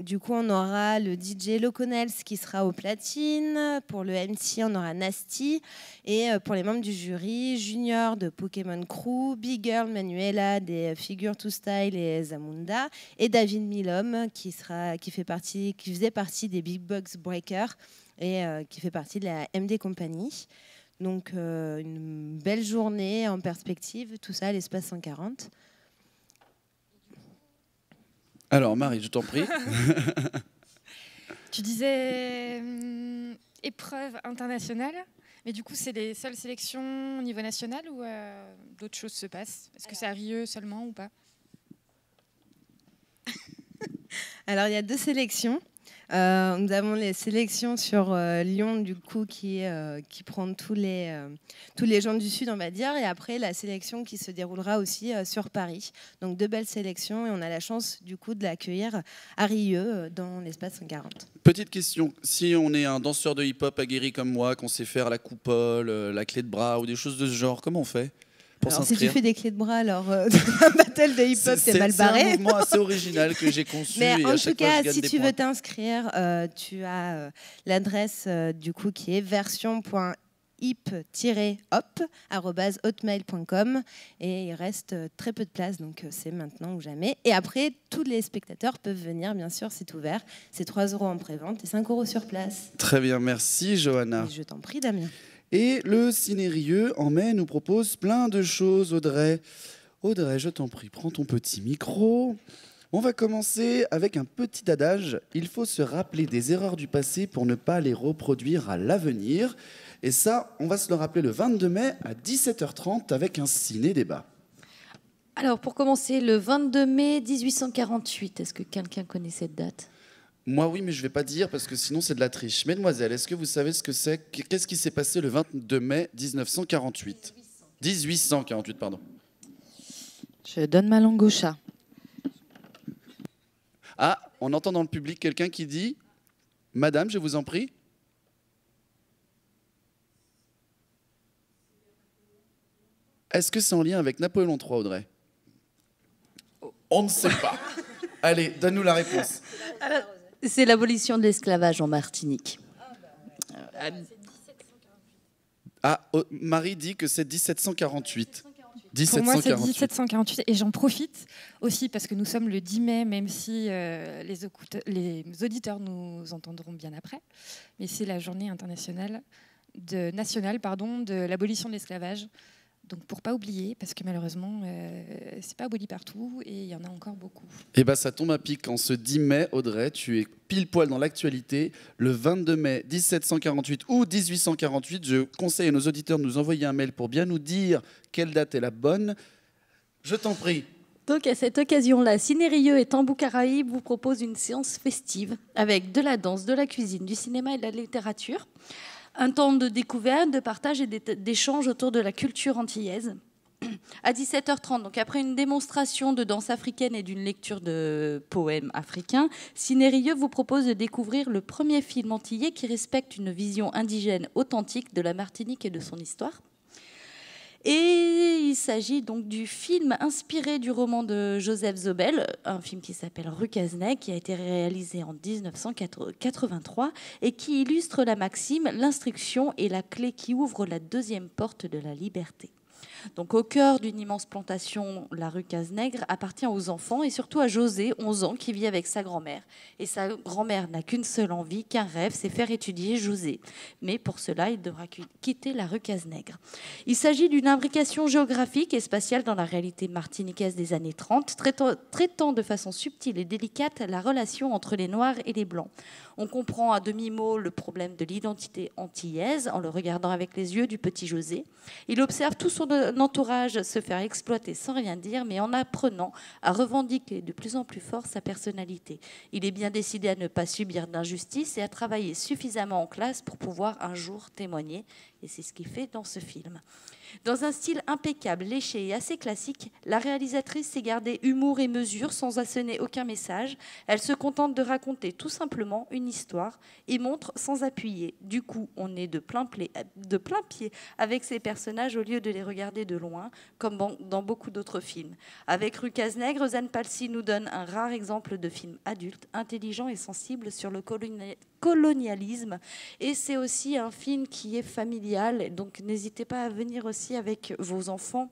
Du coup, on aura le DJ Loconels qui sera au platine. Pour le MC, on aura Nasty. Et pour les membres du jury, Junior de Pokémon Crew, Big Girl Manuela des Figure to Style et Zamunda, et David Milom qui faisait partie des Big Bugs Breakers et qui fait partie de la MD Company. Donc une belle journée en perspective, tout ça à l'espace 140. Alors Marie, je t'en prie. Tu disais épreuve internationale, mais du coup c'est les seules sélections au niveau national ou d'autres choses se passent ? Est-ce que c'est à Rieux seulement ou pas ? Alors il y a 2 sélections. Nous avons les sélections sur Lyon, du coup, qui prend tous les gens du Sud, on va dire, et après la sélection qui se déroulera aussi sur Paris. Donc 2 belles sélections, et on a la chance, du coup, de l'accueillir à Rieux, dans l'espace 140. Petite question, si on est un danseur de hip-hop aguerri comme moi, qu'on sait faire la coupole, la clé de bras ou des choses de ce genre, comment on fait pour Alors, si s'inscrire? tu fais des clés de bras, alors dans un battle de hip-hop, t'es mal barré. C'est un mouvement assez original que j'ai conçu. Mais et en à tout chaque fois, cas, je gagne si des tu points. veux t'inscrire, tu as l'adresse du coup qui est version.hip-hop@hotmail.com et il reste très peu de place, donc c'est maintenant ou jamais. Et après, tous les spectateurs peuvent venir, bien sûr, c'est ouvert. C'est 3 € en prévente et 5 € sur place. Très bien, merci Johanna. Et je t'en prie, Damien. Et le Ciné Rieux en mai nous propose plein de choses, Audrey. Audrey, je t'en prie, prends ton petit micro. On va commencer avec un petit adage. Il faut se rappeler des erreurs du passé pour ne pas les reproduire à l'avenir. Et ça, on va se le rappeler le 22 mai à 17h30 avec un ciné-débat. Alors, pour commencer, le 22 mai 1848, est-ce que quelqu'un connaît cette date ? Moi, oui, mais je ne vais pas dire parce que sinon, c'est de la triche. Mesdemoiselles, est-ce que vous savez ce que c'est? Qu'est-ce qui s'est passé le 22 mai 1948 ? 1848, pardon. Je donne ma langue au chat. Ah, on entend dans le public quelqu'un qui dit « Madame, je vous en prie ». Est-ce que c'est en lien avec Napoléon III, Audrey? On ne sait pas. Allez, donne-nous la réponse. C'est l'abolition de l'esclavage en Martinique. Ah, Marie dit que c'est 1748. Pour moi, c'est 1748 et j'en profite aussi parce que nous sommes le 10 mai, même si les auditeurs nous entendront bien après. Mais c'est la journée internationale nationale de l'abolition de l'esclavage. Donc pour pas oublier, parce que malheureusement, c'est pas aboli partout et il y en a encore beaucoup. Eh bien, ça tombe à pic. En ce 10 mai, Audrey, tu es pile poil dans l'actualité. Le 22 mai 1748 ou 1848, je conseille à nos auditeurs de nous envoyer un mail pour bien nous dire quelle date est la bonne. Je t'en prie. Donc à cette occasion-là, Ciné Rieux et Tambou Caraïbes vous propose une séance festive avec de la danse, de la cuisine, du cinéma et de la littérature. Un temps de découverte, de partage et d'échange autour de la culture antillaise. À 17h30, donc après une démonstration de danse africaine et d'une lecture de poèmes africains, Ciné Rieux vous propose de découvrir le premier film antillais qui respecte une vision indigène authentique de la Martinique et de son histoire. Et il s'agit donc du film inspiré du roman de Joseph Zobel, un film qui s'appelle Rue Cazeneuve, qui a été réalisé en 1983 et qui illustre la maxime « L'instruction est la clé qui ouvre la deuxième porte de la liberté ». Donc au cœur d'une immense plantation, la rue Cazenègre appartient aux enfants et surtout à José, 11 ans, qui vit avec sa grand-mère. Et sa grand-mère n'a qu'une seule envie, qu'un rêve, c'est faire étudier José. Mais pour cela, il devra quitter la rue Cazenègre. Il s'agit d'une imbrication géographique et spatiale dans la réalité martiniquaise des années 30, traitant de façon subtile et délicate la relation entre les Noirs et les Blancs. On comprend à demi-mot le problème de l'identité antillaise en le regardant avec les yeux du petit José. Il observe tout son entourage se faire exploiter sans rien dire, mais en apprenant à revendiquer de plus en plus fort sa personnalité. Il est bien décidé à ne pas subir d'injustice et à travailler suffisamment en classe pour pouvoir un jour témoigner. Et c'est ce qu'il fait dans ce film. Dans un style impeccable, léché et assez classique, la réalisatrice s'est gardée humour et mesure sans asséner aucun message. Elle se contente de raconter tout simplement une histoire et montre sans appuyer. Du coup, on est de plein pied avec ces personnages au lieu de les regarder de loin, comme dans beaucoup d'autres films. Avec Rue Cazenègre, Zane Palsy nous donne un rare exemple de film adulte, intelligent et sensible sur le colonialisme. Et c'est aussi un film qui est familial, donc n'hésitez pas à venir aussi avec vos enfants.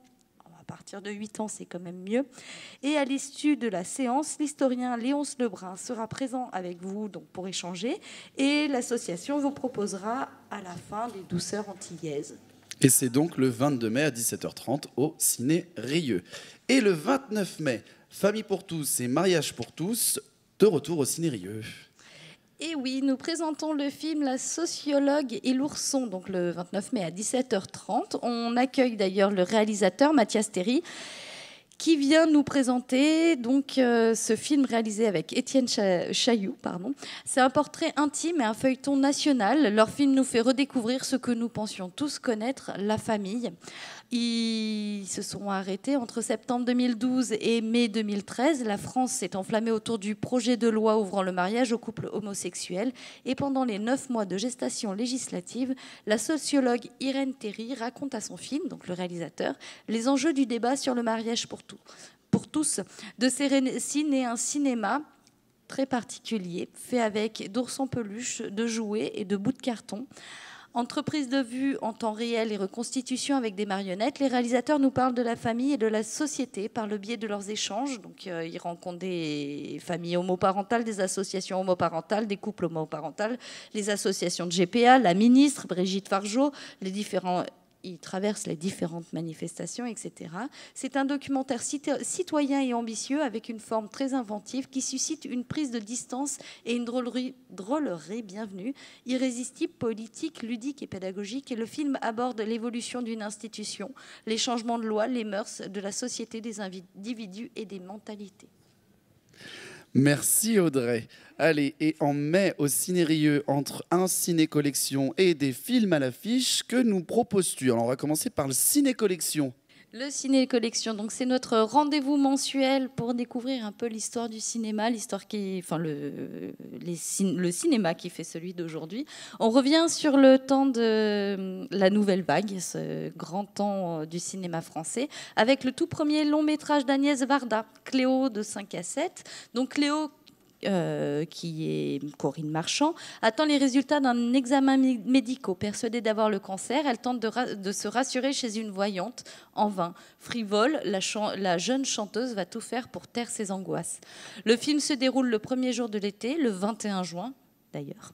À partir de 8 ans, c'est quand même mieux. Et à l'issue de la séance, l'historien Léonce Lebrun sera présent avec vous donc, pour échanger. Et l'association vous proposera à la fin des douceurs antillaises. Et c'est donc le 22 mai à 17h30 au Ciné Rieux. Et le 29 mai, Famille pour tous et Mariage pour tous, de retour au Ciné Rieux. Et oui, nous présentons le film La sociologue et l'ourson, donc le 29 mai à 17h30. On accueille d'ailleurs le réalisateur Mathias Théry, qui vient nous présenter donc ce film réalisé avec Étienne Chailloux. C'est un portrait intime et un feuilleton national. Leur film nous fait redécouvrir ce que nous pensions tous connaître, la famille. Ils se sont arrêtés entre septembre 2012 et mai 2013. La France s'est enflammée autour du projet de loi ouvrant le mariage aux couples homosexuels. Et pendant les 9 mois de gestation législative, la sociologue Irène Théry raconte à son film, donc le réalisateur, les enjeux du débat sur le mariage pour tous. De ces récits naît un cinéma très particulier, fait avec d'ours en peluche, de jouets et de bouts de carton. Entre prise de vue en temps réel et reconstitution avec des marionnettes, les réalisateurs nous parlent de la famille et de la société par le biais de leurs échanges. Donc, ils rencontrent des familles homoparentales, des associations homoparentales, des couples homoparentaux, les associations de GPA, la ministre Brigitte Fargeot, ils traversent les différentes manifestations, etc. C'est un documentaire citoyen et ambitieux avec une forme très inventive qui suscite une prise de distance et une drôlerie bienvenue, irrésistible, politique, ludique et pédagogique. Et le film aborde l'évolution d'une institution, les changements de loi, les mœurs de la société, des individus et des mentalités. Merci Audrey. Allez, et en mai au Ciné-Rieux, entre un ciné-collection et des films à l'affiche, que nous proposes-tu? Alors on va commencer par le ciné-collection. Le ciné-collection, donc c'est notre rendez-vous mensuel pour découvrir un peu l'histoire du cinéma, le cinéma qui fait celui d'aujourd'hui. On revient sur le temps de la nouvelle vague, ce grand temps du cinéma français, avec le tout premier long métrage d'Agnès Varda, Cléo de 5 à 7. Donc Cléo, qui est Corinne Marchand, attend les résultats d'un examen médical. Persuadée d'avoir le cancer, elle tente de se rassurer chez une voyante. En vain. Frivole, la jeune chanteuse va tout faire pour taire ses angoisses. Le film se déroule le premier jour de l'été, le 21 juin, d'ailleurs,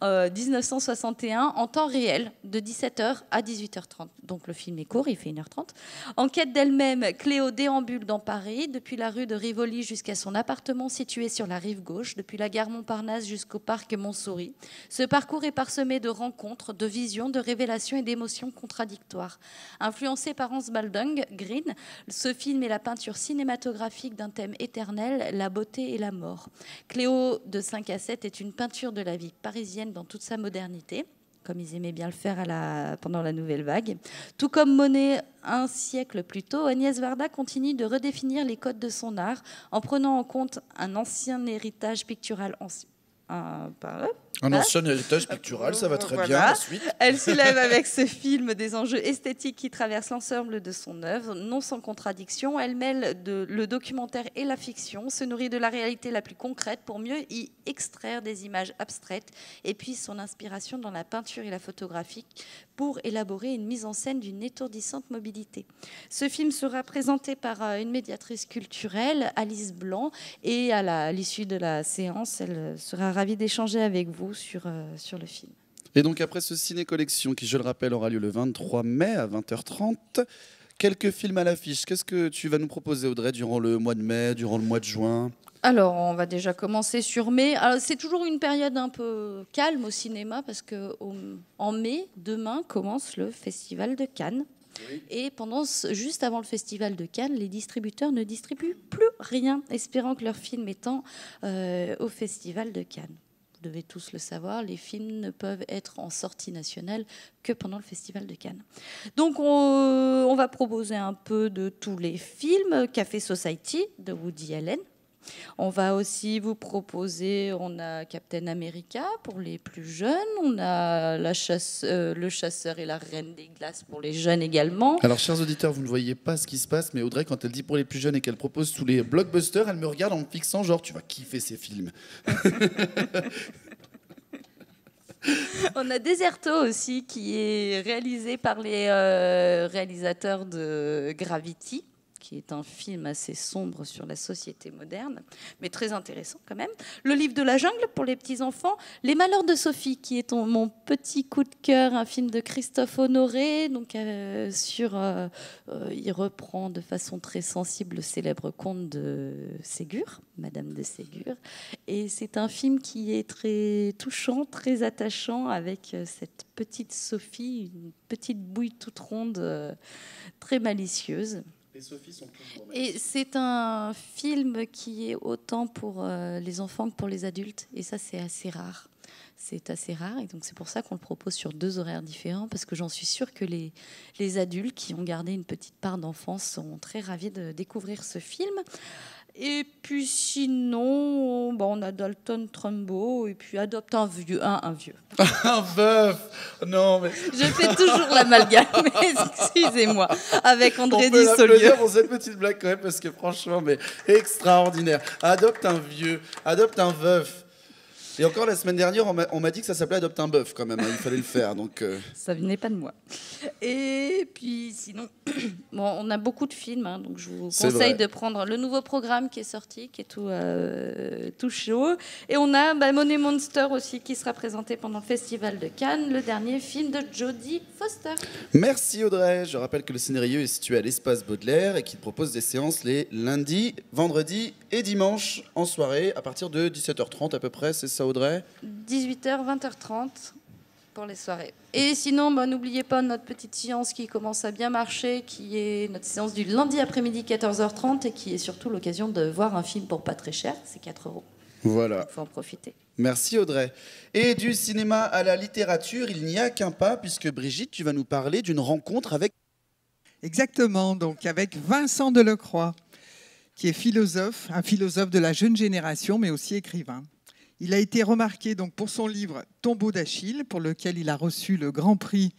1961, en temps réel, de 17h à 18h30. Donc le film est court, il fait 1h30. En quête d'elle-même, Cléo déambule dans Paris, depuis la rue de Rivoli jusqu'à son appartement situé sur la rive gauche, depuis la gare Montparnasse jusqu'au parc Montsouris. Ce parcours est parsemé de rencontres, de visions, de révélations et d'émotions contradictoires. Influencé par Hans Baldung, Green, ce film est la peinture cinématographique d'un thème éternel, la beauté et la mort. Cléo de 5 à 7 est une peinture de la vie parisienne dans toute sa modernité, comme ils aimaient bien le faire pendant la Nouvelle Vague. Tout comme Monet un siècle plus tôt, Agnès Varda continue de redéfinir les codes de son art en prenant en compte un ancien héritage pictural un ancien héritage pictural, ça va très bien. Ensuite. Elle soulève avec ce film des enjeux esthétiques qui traversent l'ensemble de son œuvre, non sans contradiction. Elle mêle le documentaire et la fiction, se nourrit de la réalité la plus concrète pour mieux y extraire des images abstraites et puis son inspiration dans la peinture et la photographie pour élaborer une mise en scène d'une étourdissante mobilité. Ce film sera présenté par une médiatrice culturelle, Alice Blanc, et à l'issue de la séance, elle sera ravie d'échanger avec vous sur le film. Et donc après ce ciné-collection qui, je le rappelle, aura lieu le 23 mai à 20h30, quelques films à l'affiche. Qu'est-ce que tu vas nous proposer, Audrey, durant le mois de mai, durant le mois de juin ? Alors, on va déjà commencer sur mai. Alors, c'est toujours une période un peu calme au cinéma parce qu'en mai, demain, commence le Festival de Cannes. Oui. Et juste avant le Festival de Cannes, les distributeurs ne distribuent plus rien, espérant que leur film étant au Festival de Cannes. Vous devez tous le savoir, les films ne peuvent être en sortie nationale que pendant le Festival de Cannes. Donc on va proposer un peu de tous les films. Café Society de Woody Allen. On va aussi vous proposer, on a Captain America pour les plus jeunes, on a le chasseur et la reine des glaces pour les jeunes également. Alors, chers auditeurs, vous ne voyez pas ce qui se passe, mais Audrey, quand elle dit pour les plus jeunes et qu'elle propose tous les blockbusters, elle me regarde en me fixant genre, tu vas kiffer ces films. On a Deserto aussi, qui est réalisé par les réalisateurs de Gravity, qui est un film assez sombre sur la société moderne, mais très intéressant quand même. Le livre de la jungle pour les petits-enfants. Les malheurs de Sophie, qui est mon petit coup de cœur, un film de Christophe Honoré. Donc, il reprend de façon très sensible le célèbre conte de Ségur, Madame de Ségur. Et c'est un film qui est très touchant, très attachant, avec cette petite Sophie, une petite bouille toute ronde, très malicieuse. Et Sophie, son toujours. Et c'est un film qui est autant pour les enfants que pour les adultes. Et ça, c'est assez rare. C'est assez rare. Et donc, c'est pour ça qu'on le propose sur 2 horaires différents. Parce que j'en suis sûre que les adultes qui ont gardé une petite part d'enfance sont très ravis de découvrir ce film. Et puis sinon, bon, on a Dalton Trumbo. Et puis Adopte un vieux. Un vieux. Un veuf. Non, mais... Je fais toujours l'amalgame, excusez-moi, avec André On peut Dissolieu. l'applaudir pour cette petite blague quand même, parce que franchement, mais extraordinaire. Adopte un vieux, adopte un veuf. Et encore la semaine dernière, on m'a dit que ça s'appelait Adopte un bœuf quand même, hein, il fallait le faire. Donc, Ça venait pas de moi. Et puis sinon, bon, on a beaucoup de films, hein, donc je vous conseille de prendre le nouveau programme qui est sorti, qui est tout chaud. Et on a Money Monster aussi, qui sera présenté pendant le Festival de Cannes, le dernier film de Jodie Foster. merci Audrey. Je rappelle que le Cinérieux est situé à l'Espace Baudelaire et qu'il propose des séances les lundis, vendredis et dimanches en soirée à partir de 17h30 à peu près, c'est ça Audrey ? 18h, 20h30 pour les soirées. Et sinon, n'oubliez pas notre petite séance qui commence à bien marcher, qui est notre séance du lundi après-midi 14h30 et qui est surtout l'occasion de voir un film pour pas très cher, c'est 4 €. Voilà. Il faut en profiter. Merci Audrey. Et du cinéma à la littérature, il n'y a qu'un pas, puisque Brigitte, tu vas nous parler d'une rencontre avec... Exactement, donc avec Vincent Delecroix, qui est philosophe, un philosophe de la jeune génération, mais aussi écrivain. Il a été remarqué donc pour son livre Tombeau d'Achille, pour lequel il a reçu le Grand Prix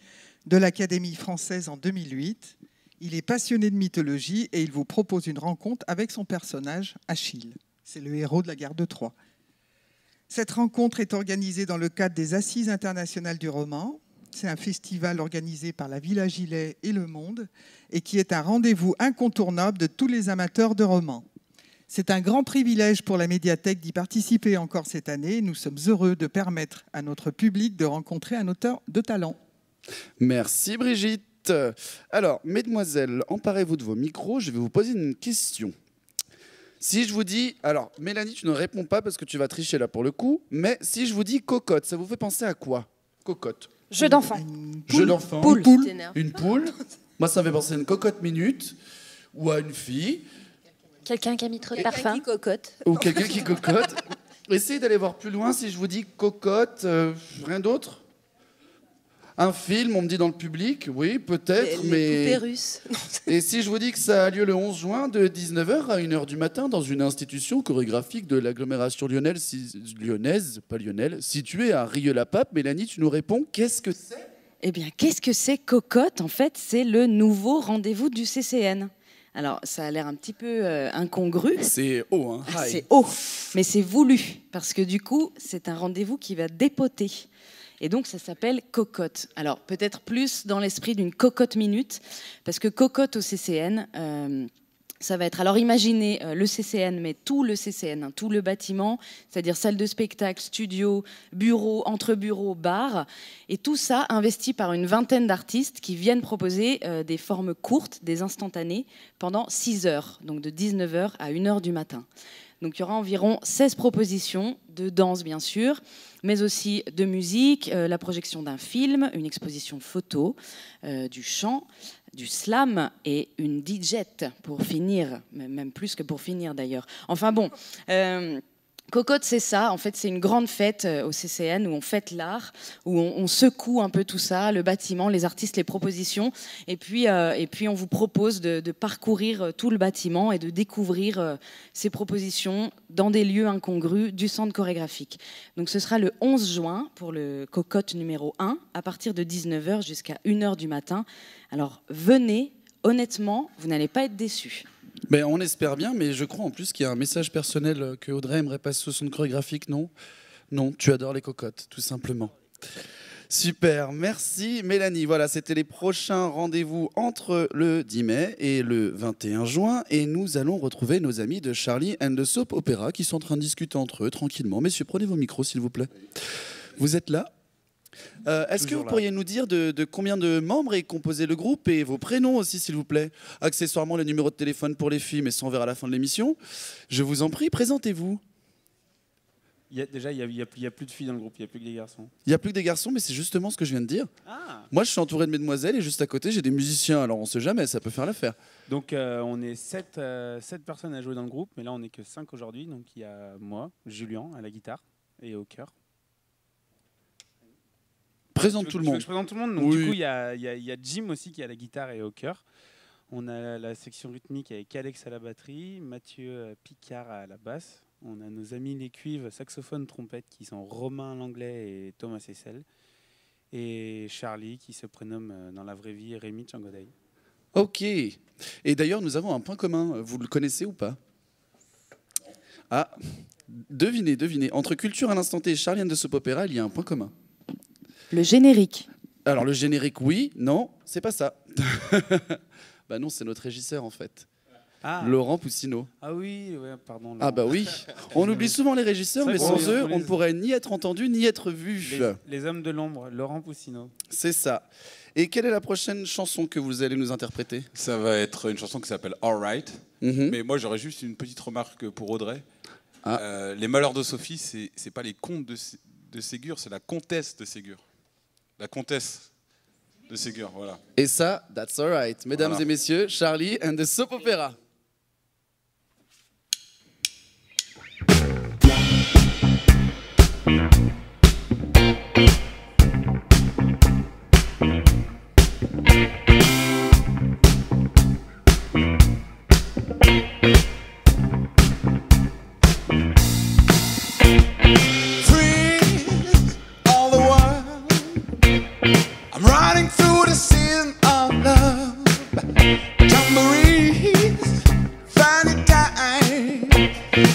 de l'Académie française en 2008. Il est passionné de mythologie et il vous propose une rencontre avec son personnage Achille. C'est le héros de la guerre de Troie. Cette rencontre est organisée dans le cadre des Assises internationales du roman. C'est un festival organisé par la Villa Gilet et Le Monde et qui est un rendez-vous incontournable de tous les amateurs de romans. C'est un grand privilège pour la médiathèque d'y participer encore cette année. Nous sommes heureux de permettre à notre public de rencontrer un auteur de talent. Merci Brigitte. Alors, mesdemoiselles, emparez-vous de vos micros, je vais vous poser une question. Si je vous dis... Alors, Mélanie, tu ne réponds pas parce que tu vas tricher là pour le coup, mais si je vous dis cocotte, ça vous fait penser à quoi? Cocotte. Jeu d'enfant. Jeu d'enfant. Poule. Une poule. Moi, ça me fait penser à une cocotte minute ou à une fille. Quelqu'un qui a mis trop de parfum. Qui cocotte. Ou quelqu'un qui cocotte. Essayez d'aller voir plus loin. Si je vous dis cocotte, rien d'autre? Un film, on me dit dans le public, oui, peut-être, mais... Les poupées russes. Et si je vous dis que ça a lieu le 11 juin de 19h à 1h du matin dans une institution chorégraphique de l'agglomération lyonnaise, pas lyonnaise, située à Rieux-la-Pape, Mélanie, tu nous réponds, qu'est-ce que c'est? Eh bien, qu'est-ce que c'est Cocotte? En fait, c'est le nouveau rendez-vous du CCN. Alors, ça a l'air un petit peu incongru. C'est haut, hein? C'est haut, mais c'est voulu, parce que du coup, c'est un rendez-vous qui va dépoter. Et donc, ça s'appelle Cocotte. Alors, peut-être plus dans l'esprit d'une cocotte minute, parce que Cocotte au CCN, ça va être... Alors, imaginez le CCN, mais tout le CCN, hein, tout le bâtiment, c'est-à-dire salle de spectacle, studio, bureau, entre-bureaux, bar, et tout ça investi par une vingtaine d'artistes qui viennent proposer des formes courtes, des instantanés, pendant 6 heures, donc de 19h à 1h du matin. Donc il y aura environ 16 propositions de danse, bien sûr, mais aussi de musique, la projection d'un film, une exposition photo, du chant, du slam et une DJette pour finir, même plus que pour finir d'ailleurs. Enfin bon... Cocotte, c'est ça. En fait, c'est une grande fête au CCN où on fête l'art, où on secoue un peu tout ça, le bâtiment, les artistes, les propositions. Et puis on vous propose de parcourir tout le bâtiment et de découvrir ces propositions dans des lieux incongrus du centre chorégraphique. Donc, ce sera le 11 juin pour le Cocotte numéro 1, à partir de 19h jusqu'à 1h du matin. Alors, venez, honnêtement, vous n'allez pas être déçus. Ben, on espère bien, mais je crois en plus qu'il y a un message personnel que Audrey aimerait passer au centre chorégraphique, non? Non, tu adores les cocottes, tout simplement. Super, merci Mélanie. Voilà, c'était les prochains rendez-vous entre le 10 mai et le 21 juin. Et nous allons retrouver nos amis de Charlie and the Soap Opera qui sont en train de discuter entre eux tranquillement. Messieurs, prenez vos micros, s'il vous plaît. Vous êtes là? Est-ce que vous pourriez nous dire de combien de membres est composé le groupe et vos prénoms aussi, s'il vous plaît? Accessoirement, le numéro de téléphone pour les filles, mais ça on verra à la fin de l'émission. Je vous en prie, présentez-vous. Déjà, il n'y a plus de filles dans le groupe, il n'y a plus que des garçons. Il n'y a plus que des garçons, mais c'est justement ce que je viens de dire. Moi, je suis entouré de mesdemoiselles et juste à côté, j'ai des musiciens. Alors, on ne sait jamais, ça peut faire l'affaire. Donc, on est 7 personnes à jouer dans le groupe, mais là, on n'est que 5 aujourd'hui. Donc, il y a moi, Julien à la guitare et au chœur. Présente tout le monde. Je présente tout le monde. Donc, du coup, il y a Jim aussi qui est à la guitare et au chœur. On a la section rythmique avec Alex à la batterie, Mathieu Picard à la basse. On a nos amis les cuivres, saxophone, trompette qui sont Romain Langlais et Thomas Sessel. Et Charlie qui se prénomme dans la vraie vie Rémi Tchangodai. Ok. Et d'ailleurs, nous avons un point commun. Vous le connaissez ou pas? Ah, devinez. Entre Culture à l'instant T et Charlie and the Soap Opera, il y a un point commun. Le générique. Alors, le générique, oui. Non, c'est pas ça. Bah non, c'est notre régisseur, en fait. Laurent Poussineau. Ah oui, ouais, pardon. Laurent. Ah bah oui. On oublie souvent les régisseurs, mais sans eux, on ne pourrait ni être entendu, ni être vu. Les hommes de l'ombre, Laurent Poussineau. C'est ça. Et quelle est la prochaine chanson que vous allez nous interpréter? Ça va être une chanson qui s'appelle All Right. Mais moi, j'aurais juste une petite remarque pour Audrey. Les Malheurs de Sophie, c'est pas les contes de Ségur, c'est la comtesse de Ségur. La comtesse de Ségur, voilà. Et ça, that's all right. Mesdames et messieurs, Charlie and the Soap Opera.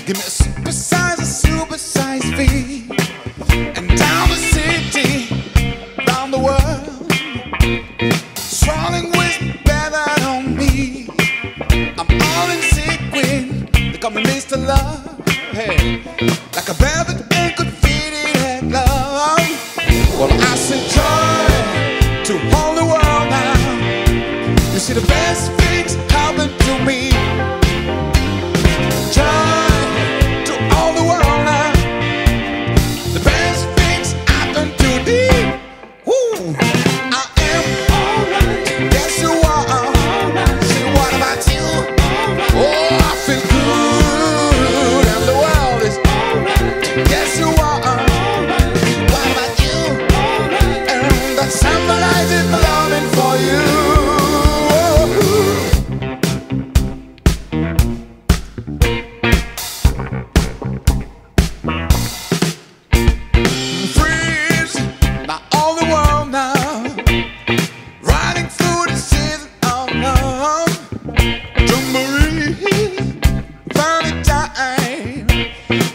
Give me a super-size V. And down the city, round the world, strolling with better on me. I'm all in sequin, they call me Mr. Love. Hey, like a velvet and could fit it at love. Well, I said joy to all the world now. You see the best things happen to me.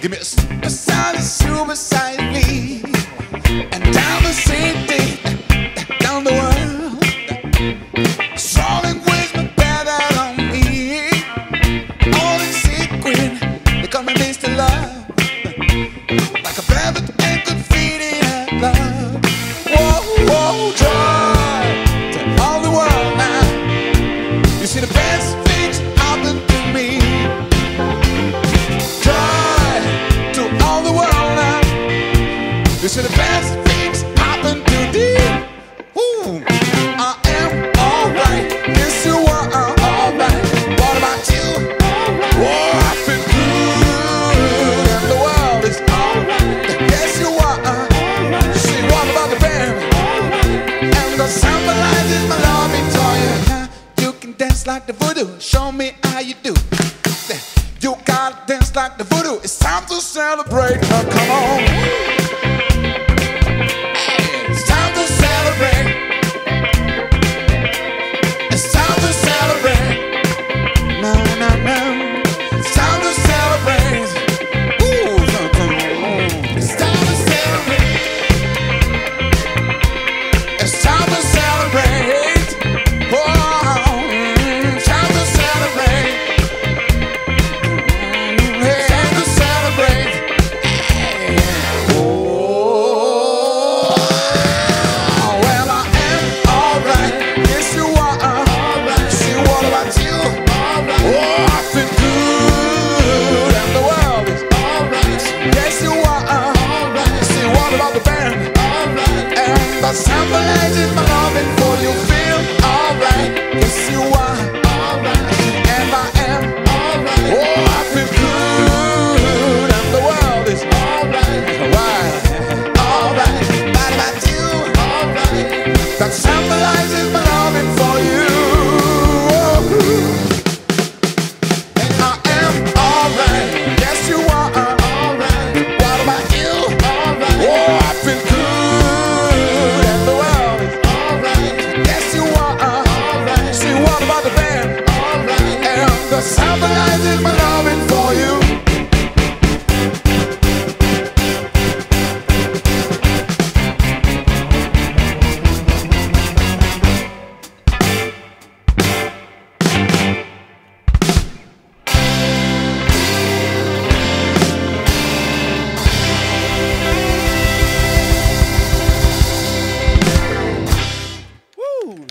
Give me a super-size V. And down the city, down the world, strolling with my better on me. All in sequin, they call me Mr. Love. Like a velvet and could fit in at love. Whoa, whoa, joy to all the world now. You see the best things happen to me. You see the best things happen to me. Ooh, I am alright. Yes, you are alright. What about you? Oh, I feel good, and the world is alright. Yes, you are alright. See, what about the band? And the symbolizes my love into you. Now you can dance like the voodoo. Show me how you do. You gotta dance like the voodoo. It's time to celebrate. Now, come on. It's time to celebrate. No, no, no. It's time to celebrate. Ooh, it's time to celebrate. It's time to celebrate. Oh, it's time to celebrate. It's time to celebrate. Oh. to symbolize in my loving for you.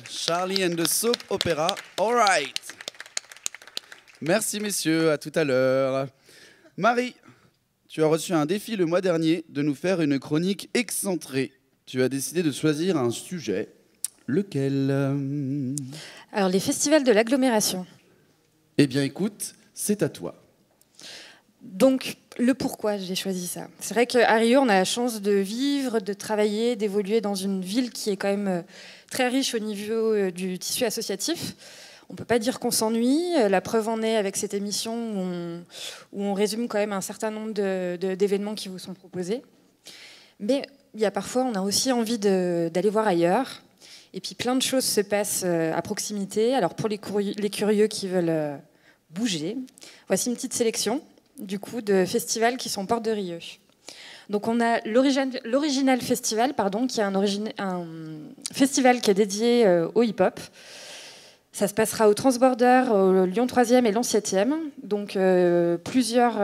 Charlie and the Soap Opera, all right. Merci messieurs, à tout à l'heure. Marie, tu as reçu un défi le mois dernier de nous faire une chronique excentrée. Tu as décidé de choisir un sujet. Lequel? Alors, les festivals de l'agglomération. Eh bien écoute, c'est à toi. Donc, le pourquoi j'ai choisi ça. C'est vrai qu'à Rio, on a la chance de vivre, de travailler, d'évoluer dans une ville qui est quand même très riche au niveau du tissu associatif. On ne peut pas dire qu'on s'ennuie. La preuve en est avec cette émission où on résume quand même un certain nombre d'événements qui vous sont proposés. Mais il y a parfois, on a aussi envie d'aller voir ailleurs. Et puis plein de choses se passent à proximité. Alors pour les curieux qui veulent bouger, voici une petite sélection du coup de festivals qui sont porte de Rieux. Donc on a l'Original Festival, qui est un festival qui est dédié au hip-hop. Ça se passera au Transborder, au Lyon 3e et Lyon 7e. Donc plusieurs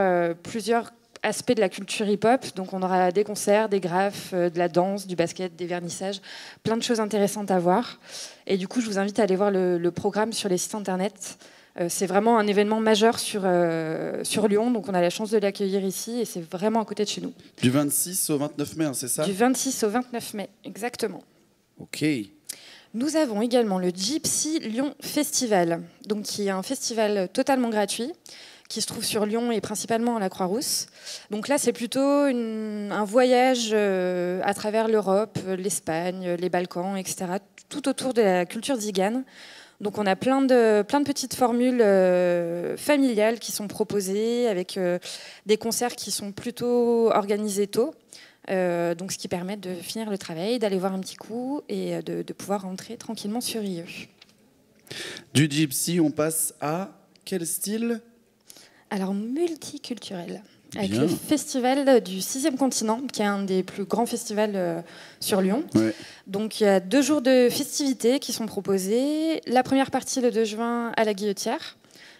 aspects de la culture hip-hop. Donc on aura des concerts, des graphes, de la danse, du basket, des vernissages, plein de choses intéressantes à voir. Et du coup, je vous invite à aller voir le programme sur les sites internet. C'est vraiment un événement majeur sur Lyon, donc on a la chance de l'accueillir ici et c'est vraiment à côté de chez nous. Du 26 au 29 mai, hein, c'est ça? Du 26 au 29 mai, exactement. Ok. Nous avons également le Gypsy Lyon Festival, donc qui est un festival totalement gratuit, qui se trouve sur Lyon et principalement à la Croix-Rousse. Donc là, c'est plutôt un voyage à travers l'Europe, l'Espagne, les Balkans, etc., tout autour de la culture zigane. Donc on a plein de petites formules familiales qui sont proposées avec des concerts qui sont plutôt organisés tôt. Donc ce qui permet de finir le travail, d'aller voir un petit coup et de pouvoir rentrer tranquillement sur Rieux. Du gypsy, on passe à quel style? Alors multiculturel. Avec Bien. le festival du 6e continent, qui est un des plus grands festivals sur Lyon. Ouais. Donc il y a 2 jours de festivités qui sont proposés. La première partie le 2 juin à la Guillotière,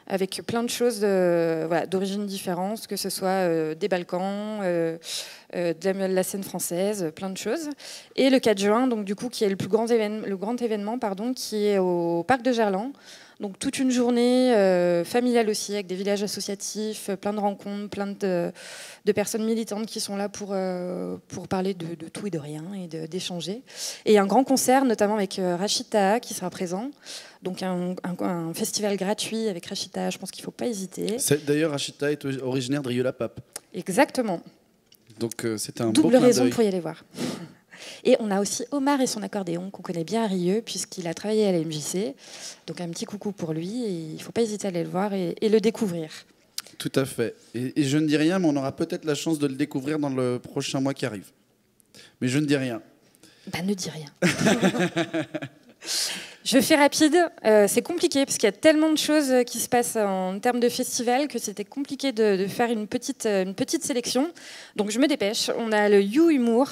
avec plein de choses d'origines différentes, que ce soit des Balkans, de la scène française, plein de choses. Et le 4 juin, donc, du coup, qui est le grand événement, qui est au Parc de Gerland. Donc toute une journée familiale aussi, avec des villages associatifs, plein de rencontres, plein de personnes militantes qui sont là pour parler de tout et de rien et d'échanger. Et un grand concert, notamment avec Rachid Taha qui sera présent. Donc un festival gratuit avec Rachid Taha, je pense qu'il ne faut pas hésiter. D'ailleurs, Rachid Taha est originaire de Rieux-la-Pape. Exactement. Donc c'était un double beau clin raison d'œil. pour y aller voir. Et on a aussi Omar et son accordéon, qu'on connaît bien à Rieux, puisqu'il a travaillé à la MJC. Donc un petit coucou pour lui, et il ne faut pas hésiter à aller le voir et le découvrir. Tout à fait. Et je ne dis rien, mais on aura peut-être la chance de le découvrir dans le prochain mois qui arrive. Mais je ne dis rien. Bah, ne dis rien. Je fais rapide, c'est compliqué parce qu'il y a tellement de choses qui se passent en termes de festival que c'était compliqué de faire une petite sélection. Donc je me dépêche. On a le You Humour,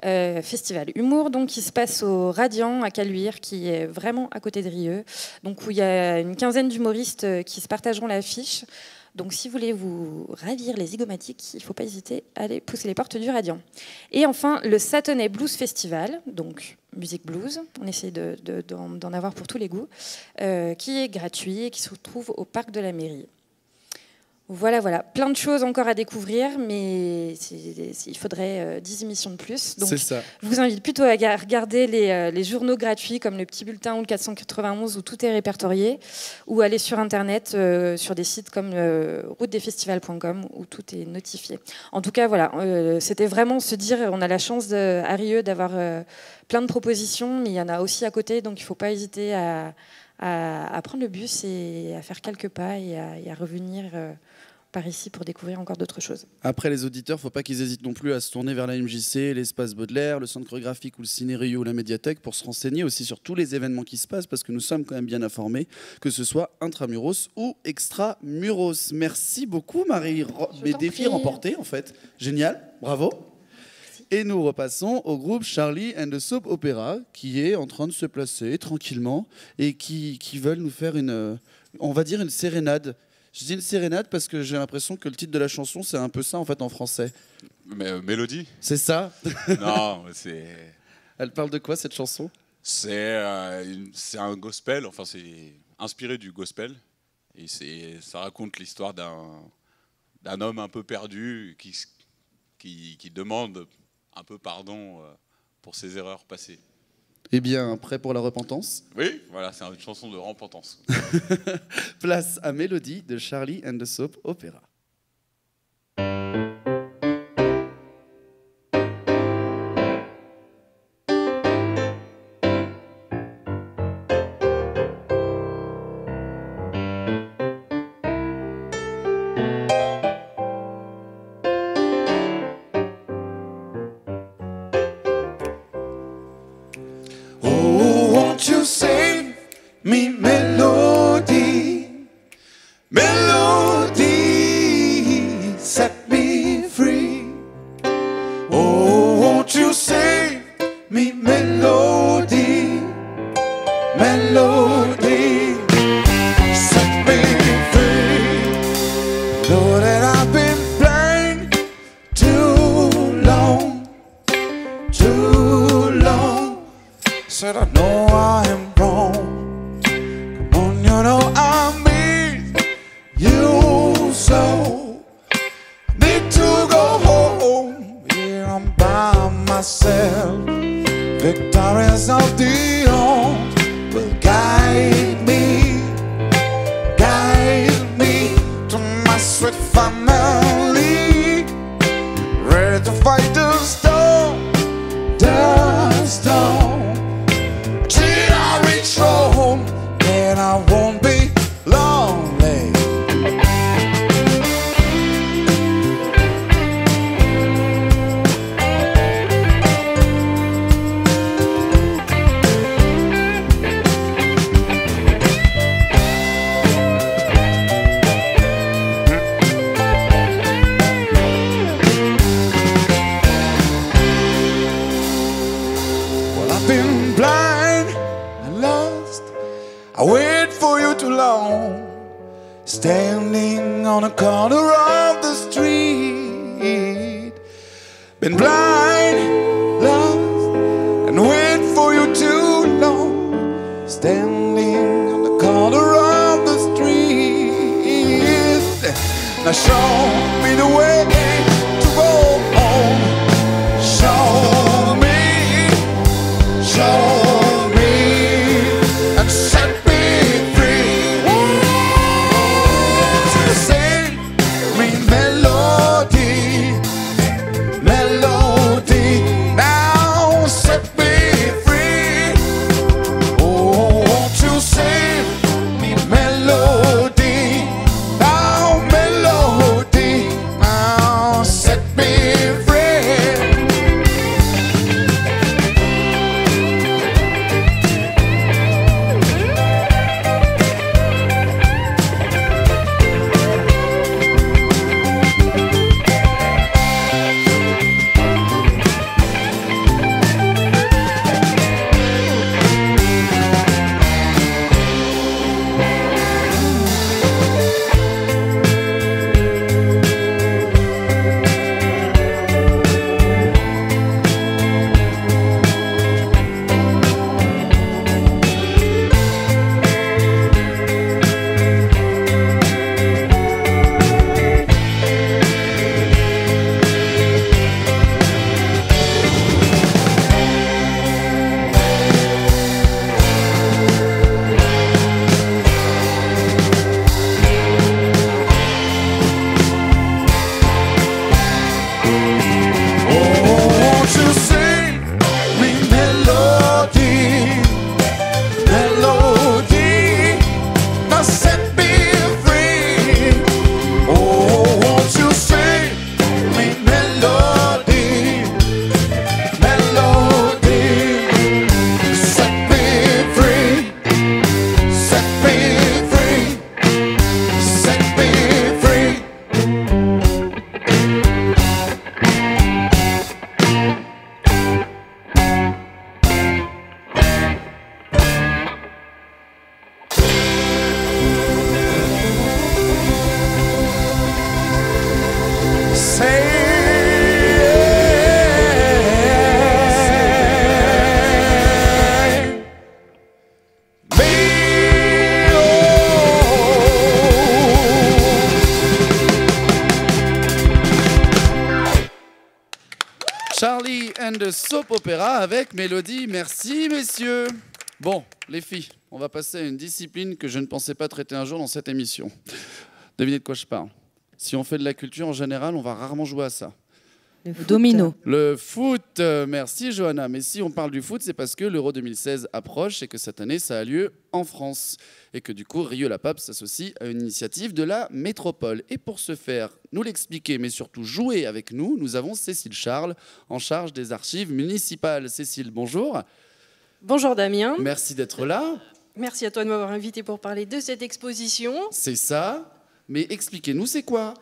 festival humour, donc qui se passe au Radiant à Caluire, qui est vraiment à côté de Rieux, donc où il y a une quinzaine d'humoristes qui se partageront l'affiche. Donc si vous voulez vous ravir les zygomatiques, il ne faut pas hésiter à aller pousser les portes du Radiant. Et enfin, le Saturday Blues Festival, donc musique blues, on essaie d'en avoir pour tous les goûts, qui est gratuit et qui se trouve au parc de la mairie. Voilà, plein de choses encore à découvrir, mais il faudrait 10 émissions de plus. Donc, c'est ça. Je vous invite plutôt à regarder les journaux gratuits comme le Petit Bulletin ou le 491 où tout est répertorié, ou aller sur Internet sur des sites comme routedesfestivals.com où tout est notifié. En tout cas, voilà, c'était vraiment se dire, on a la chance à Rieux d'avoir plein de propositions, mais il y en a aussi à côté, donc il ne faut pas hésiter à prendre le bus et à faire quelques pas et à revenir par ici pour découvrir encore d'autres choses. Après, les auditeurs, il ne faut pas qu'ils hésitent non plus à se tourner vers la MJC, l'espace Baudelaire, le centre chorégraphique ou le Ciné-Rio ou la médiathèque pour se renseigner aussi sur tous les événements qui se passent, parce que nous sommes quand même bien informés, que ce soit intramuros ou extramuros. Merci beaucoup, Marie. Mes défis remportés, en fait. Génial, bravo. Et nous repassons au groupe Charlie and the Soap Opera, qui est en train de se placer tranquillement et qui veulent nous faire on va dire une sérénade. Je dis une sérénade parce que j'ai l'impression que le titre de la chanson, c'est un peu ça en fait en français. Mais, Mélodie. C'est ça? Non, c'est... Elle parle de quoi cette chanson? C'est un gospel, enfin c'est inspiré du gospel. Et ça raconte l'histoire d'un homme un peu perdu qui demande un peu pardon pour ses erreurs passées. Eh bien, prêt pour la repentance? Oui, voilà, c'est une chanson de repentance. Place à Mélodie de Charlie and the Soap Opera. Melody, now melody, now de soap opéra avec Mélodie. Merci, messieurs. Bon, les filles, on va passer à une discipline que je ne pensais pas traiter un jour dans cette émission. Devinez de quoi je parle. Si on fait de la culture, en général, on va rarement jouer à ça. Le domino. Le foot, merci Johanna. Mais si on parle du foot, c'est parce que l'Euro 2016 approche et que cette année, ça a lieu en France. Et que du coup, Rieux-la-Pape s'associe à une initiative de la métropole. Et pour ce faire, nous l'expliquer, mais surtout jouer avec nous, nous avons Cécile Charles, en charge des archives municipales. Cécile, bonjour. Bonjour Damien. Merci d'être là. Merci à toi de m'avoir invité pour parler de cette exposition. C'est ça. Mais expliquez-nous, c'est quoi ?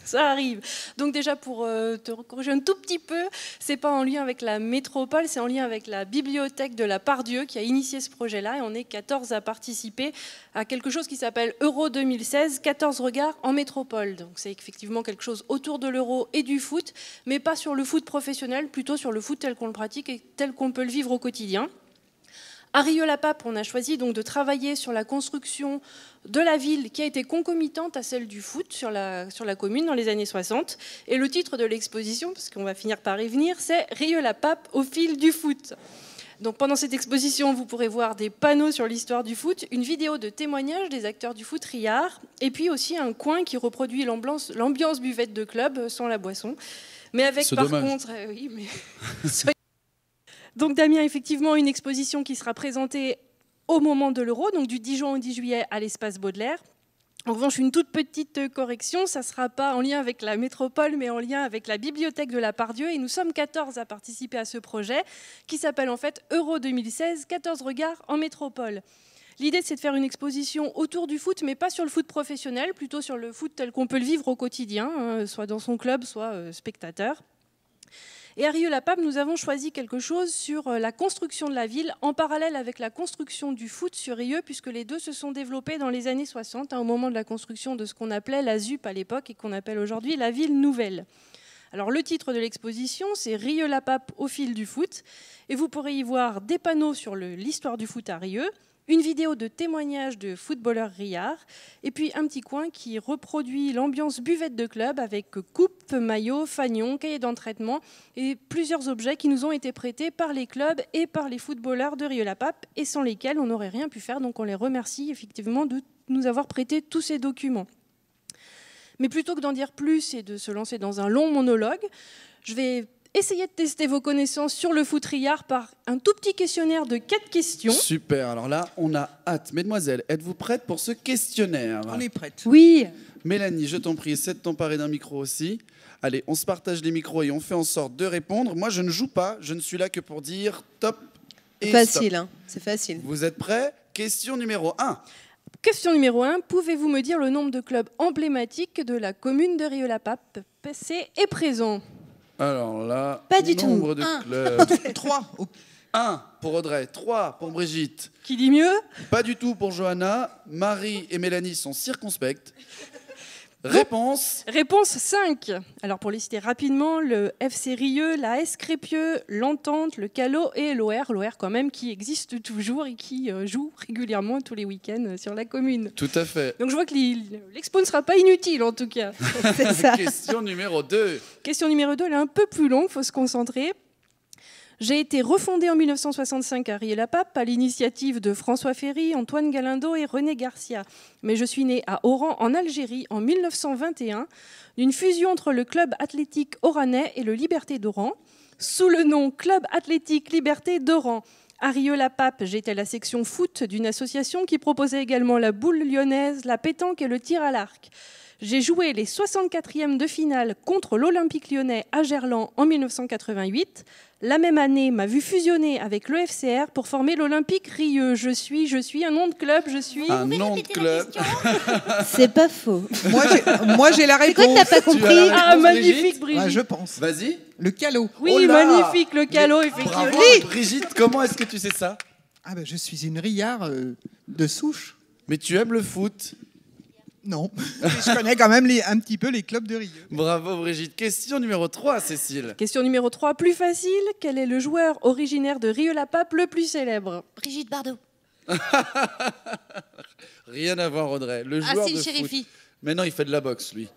Ça arrive. Donc déjà, pour te corriger un tout petit peu, c'est pas en lien avec la métropole, c'est en lien avec la bibliothèque de la Part-Dieu qui a initié ce projet-là. Et on est 14 à participer à quelque chose qui s'appelle Euro 2016, 14 regards en métropole. Donc c'est effectivement quelque chose autour de l'euro et du foot, mais pas sur le foot professionnel, plutôt sur le foot tel qu'on le pratique et tel qu'on peut le vivre au quotidien. À Rieux-la-Pape, on a choisi donc de travailler sur la construction de la ville qui a été concomitante à celle du foot sur la commune dans les années 60. Et le titre de l'exposition, parce qu'on va finir par y venir, c'est Rieux-la-Pape au fil du foot. Donc pendant cette exposition, vous pourrez voir des panneaux sur l'histoire du foot, une vidéo de témoignages des acteurs du foot riard, et puis aussi un coin qui reproduit l'ambiance buvette de club sans la boisson. Mais avec par contre... oui, mais... Donc Damien, effectivement, une exposition qui sera présentée au moment de l'Euro, donc du 10 juin au 10 juillet à l'espace Baudelaire. En revanche, une toute petite correction, ça ne sera pas en lien avec la métropole, mais en lien avec la bibliothèque de la Part-Dieu. Et nous sommes 14 à participer à ce projet, qui s'appelle en fait Euro 2016, 14 regards en métropole. L'idée, c'est de faire une exposition autour du foot, mais pas sur le foot professionnel, plutôt sur le foot tel qu'on peut le vivre au quotidien, hein, soit dans son club, soit spectateur. Et à Rieux-la-Pape, nous avons choisi quelque chose sur la construction de la ville en parallèle avec la construction du foot sur Rieux, puisque les deux se sont développés dans les années 60, au moment de la construction de ce qu'on appelait la ZUP à l'époque et qu'on appelle aujourd'hui la ville nouvelle. Alors le titre de l'exposition, c'est Rieux-la-Pape au fil du foot, et vous pourrez y voir des panneaux sur l'histoire du foot à Rieux, une vidéo de témoignages de footballeurs riards, et puis un petit coin qui reproduit l'ambiance buvette de club avec coupe, maillot, fanion, cahier d'entraînement et plusieurs objets qui nous ont été prêtés par les clubs et par les footballeurs de Rieux-la-Pape et sans lesquels on n'aurait rien pu faire. Donc on les remercie effectivement de nous avoir prêté tous ces documents. Mais plutôt que d'en dire plus et de se lancer dans un long monologue, je vais essayez de tester vos connaissances sur le foot riard par un tout petit questionnaire de 4 questions. Super, alors là, on a hâte. Mesdemoiselles, êtes-vous prêtes pour ce questionnaire ? On est prêtes. Oui. Mélanie, je t'en prie, essaie de t'emparer d'un micro aussi. Allez, on se partage les micros et on fait en sorte de répondre. Moi, je ne joue pas, je ne suis là que pour dire top et facile, stop. hein, c'est facile. Vous êtes prêts ? Question numéro 1. Question numéro 1. Pouvez-vous me dire le nombre de clubs emblématiques de la commune de Rieux-la-Pape, passé et présent ? Alors là, pas du nombre tout. de clubs. 3. 1 pour Audrey, 3 pour Brigitte. Qui dit mieux ? Pas du tout pour Johanna. Marie et Mélanie sont circonspectes. Réponse. Réponse 5. Alors pour les citer rapidement, le FC Rieux, la S Crépieux, l'Entente, le Calot et l'OR. L'OR quand même qui existe toujours et qui joue régulièrement tous les week-ends sur la commune. Tout à fait. Donc je vois que l'expo ne sera pas inutile en tout cas. C'est ça. Question numéro 2. Question numéro 2, elle est un peu plus longue, il faut se concentrer. J'ai été refondée en 1965 à Rieux-la-Pape à l'initiative de François Ferry, Antoine Galindo et René Garcia. Mais je suis née à Oran, en Algérie, en 1921, d'une fusion entre le club athlétique oranais et le Liberté d'Oran, sous le nom Club athlétique Liberté d'Oran. À Rieux-la-Pape, j'étais à la section foot d'une association qui proposait également la boule lyonnaise, la pétanque et le tir à l'arc. J'ai joué les 64e de finale contre l'Olympique lyonnais à Gerland en 1988. La même année m'a vu fusionner avec le FCR pour former l'Olympique Rieux. Je suis un nom de club, je suis... Un nom de club. C'est pas faux. Moi, j'ai la réponse. C'est quoi que t'as pas compris ? Ah, magnifique, Brigitte. Ouais, je pense. Vas-y. Le Calot. Oui, Oh là magnifique, le Calot, effectivement. Bravo, Brigitte, comment est-ce que tu sais ça ? Ah ben, je suis une riard de souche. Mais tu aimes le foot ? Non, mais je connais quand même un petit peu les clubs de Rieux. Bravo Brigitte. Question numéro 3, Cécile. Question numéro 3, plus facile. Quel est le joueur originaire de Rieux-la-Pape le plus célèbre ? Brigitte Bardot. Rien à voir Audrey. Le joueur c'est de le Chérifi. foot. Mais non, il fait de la boxe lui.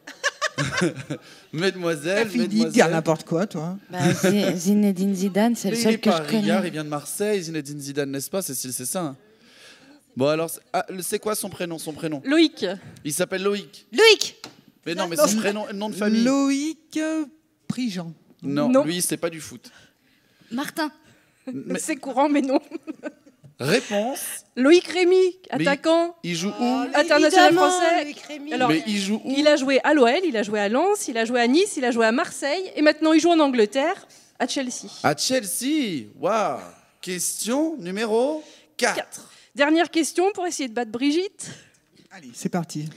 Mesdemoiselles, Fini de dire n'importe quoi, toi. Bah, Zinedine Zidane, c'est le Mais seul il est que pas je connais. Riyard, il vient de Marseille, Zinedine Zidane, n'est-ce pas, Cécile, c'est ça hein. Bon alors, c'est quoi son prénom, Loïc. Il s'appelle Loïc. Loïc. Mais non, mais son prénom, nom de famille. Loïc Prigent. Non, lui, c'est pas du foot. Martin. C'est courant, mais non. Réponse. Loïc Rémy, attaquant. Il joue où International évidemment, français. Loïc Rémy. Alors, Mais il joue où il a joué à l'OL, il a joué à Lens, il a joué à Nice, il a joué à Marseille, et maintenant il joue en Angleterre, à Chelsea. À Chelsea. Waouh. Question numéro 4. Dernière question pour essayer de battre Brigitte. Allez, c'est parti.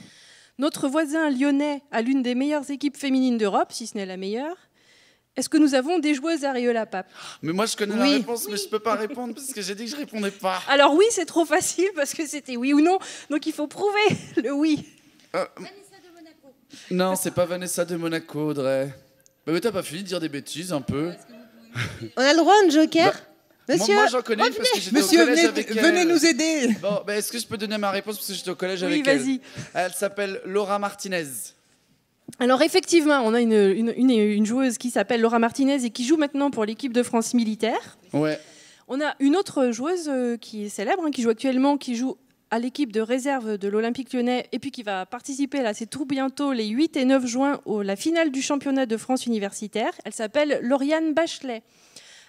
Notre voisin lyonnais a l'une des meilleures équipes féminines d'Europe, si ce n'est la meilleure. Est-ce que nous avons des joueuses à Rieux-la-Pape? Mais moi, je connais la réponse, mais je peux pas répondre parce que j'ai dit que je répondais pas. Alors oui, c'est trop facile parce que c'était oui ou non, donc il faut prouver le oui. Non, c'est pas Vanessa de Monaco, Audrey. Mais t'as pas fini de dire des bêtises un peu. On a le droit à un joker Monsieur, moi j'en connais une parce que j'étais au Monsieur, collège avec elle. venez nous aider. Bon, bah, est-ce que je peux donner ma réponse parce que j'étais au collège Oui, avec elle. vas-y. Elle s'appelle Laura Martinez. Alors effectivement, on a une joueuse qui s'appelle Laura Martinez et qui joue maintenant pour l'équipe de France militaire. Ouais. On a une autre joueuse qui est célèbre, qui joue actuellement, qui joue à l'équipe de réserve de l'Olympique lyonnais et puis qui va participer, là c'est tout bientôt, les 8 et 9 juin, à la finale du championnat de France universitaire. Elle s'appelle Lauriane Bachelet.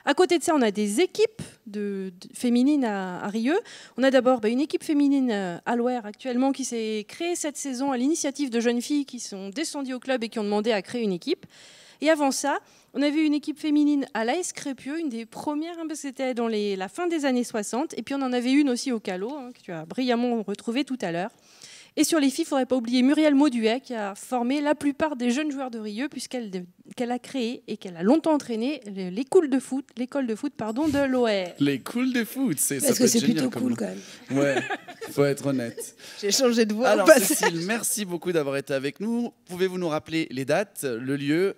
À côté de ça, on a des équipes féminines à Rieux. On a d'abord une équipe féminine à Loire actuellement qui s'est créée cette saison à l'initiative de jeunes filles qui sont descendues au club et qui ont demandé à créer une équipe. Et avant ça, on avait une équipe féminine à l'AS Crépieux, une des premières, parce que c'était dans la fin des années 60. Et puis on en avait une aussi au Calot, que tu as brillamment retrouvée tout à l'heure. Et sur les filles, il ne faudrait pas oublier Muriel Mauduet, qui a formé la plupart des jeunes joueurs de Rieux, puisqu'elle a créé et qu'elle a longtemps entraîné l'école de foot de l'OR. L'école de foot, ça Parce peut que c'est être génial plutôt comme cool nom. quand même. Ouais, faut être honnête. J'ai changé de voix. Alors au passage. Cécile, merci beaucoup d'avoir été avec nous. Pouvez-vous nous rappeler les dates, le lieu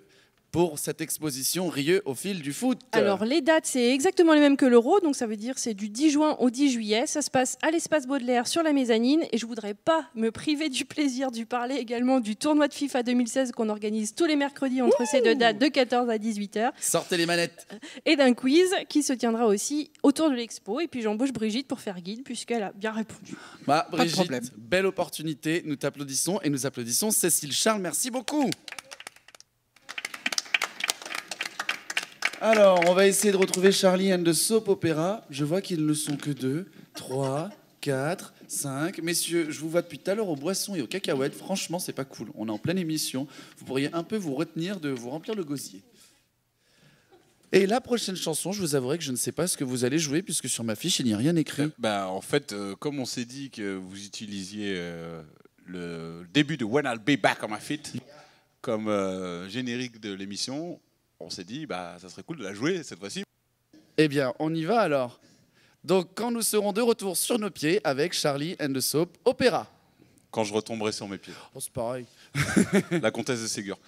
pour cette exposition Rieux au fil du foot? Alors les dates, c'est exactement les mêmes que l'Euro, donc ça veut dire c'est du 10 juin au 10 juillet. Ça se passe à l'espace Baudelaire sur la mezzanine et je voudrais pas me priver du plaisir de parler également du tournoi de FIFA 2016 qu'on organise tous les mercredis entre ces deux dates de 14 à 18h. Sortez les manettes. Et d'un quiz qui se tiendra aussi autour de l'expo. Et puis j'embauche Brigitte pour faire guide puisqu'elle a bien répondu. Bah, Pas de problème. Brigitte, belle opportunité. Nous t'applaudissons et nous applaudissons Cécile Charles. Merci beaucoup. Alors, on va essayer de retrouver Charlie and the Soap Opera. Je vois qu'ils ne sont que 2, 3, 4, 5. Messieurs, je vous vois depuis tout à l'heure aux boissons et aux cacahuètes. Franchement, c'est pas cool. On est en pleine émission. Vous pourriez un peu vous retenir de vous remplir le gosier. Et la prochaine chanson, je vous avouerai que je ne sais pas ce que vous allez jouer puisque sur ma fiche, il n'y a rien écrit. En fait, comme on s'est dit que vous utilisiez le début de When I'll Be Back on My Feet comme générique de l'émission, on s'est dit ça serait cool de la jouer cette fois-ci. Eh bien, on y va alors. Donc, quand nous serons de retour sur nos pieds avec Charlie and the Soap Opera. Quand je retomberai sur mes pieds. Oh, c'est pareil. La comtesse de Ségur.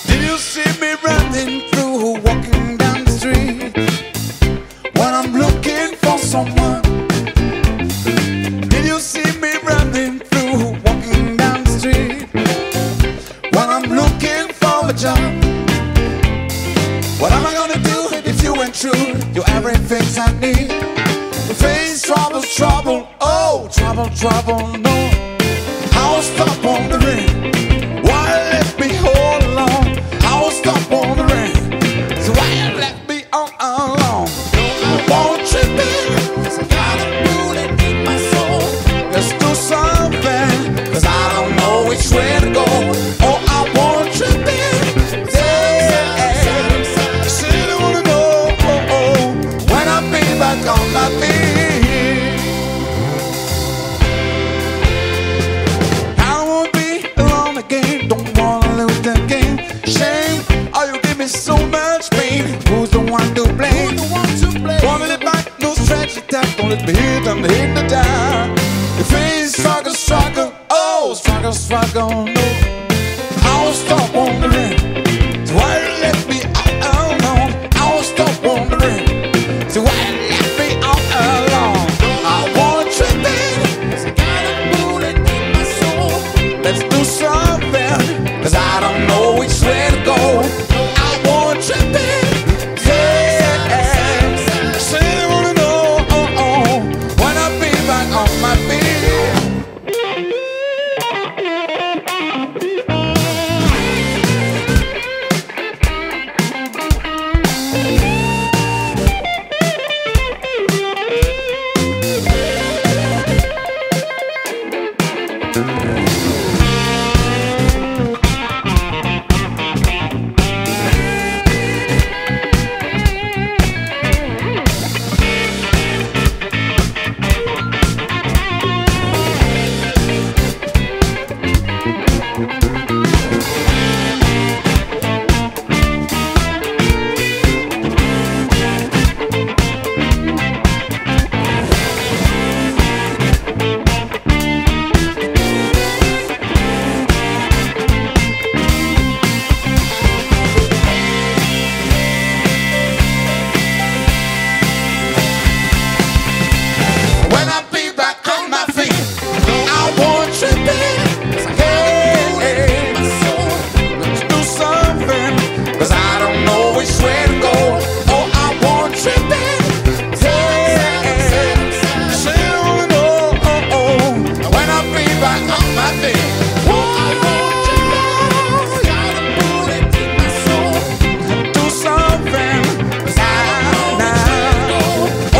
Did you see me running through, walking down the street when I'm looking for someone? Did you see me running through, walking down the street when I'm looking for a job? What am I gonna do if you ain't true? You're everything I need. We face trouble, trouble, oh, trouble, trouble, no. I will stop on the ring. Why let me hold along? I will stop on the ring. So why you let me on alone? I won't trip it, 'cause I got a bullet in my soul. Let's do something, 'cause I don't know which way to go. won't let me hit them, hit the die. If it's struggle, struggle, oh, struggle, struggle, no. I won't stop wondering. So why you let me out alone? I won't stop wondering. So why you let me out alone? I want tripping. So got a bullet in my soul. Let's do something, 'cause I don't know which way to go. I want tripping. Yeah. Say I wanna know, oh, oh, when I be back on my feet. When I be back on my feet, I want tripping. Hey, my soul, let's do something, 'cause I don't know which way to go. Oh, I want tripping. Hey, say I wanna know, oh, oh, when I be back on my feet. Oh, I want tripping. Got a bullet in my soul. Do something, 'cause I don't know.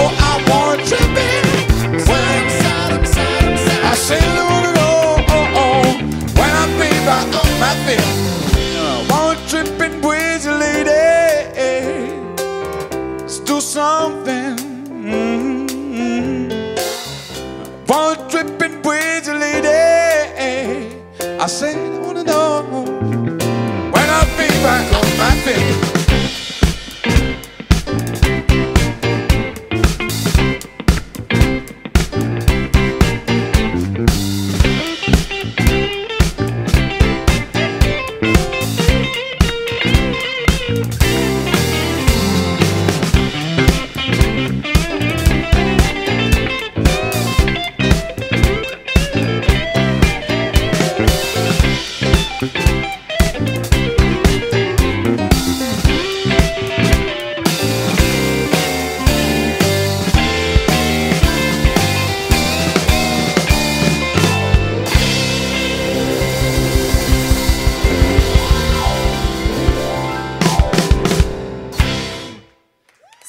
Oh, I want tripping. I say I wanna know, oh, oh, when I be back on my feet. I want tripping with you, lady. Let's do something. Want tripping with you, lady. I say I wanna know when I be back on my feet.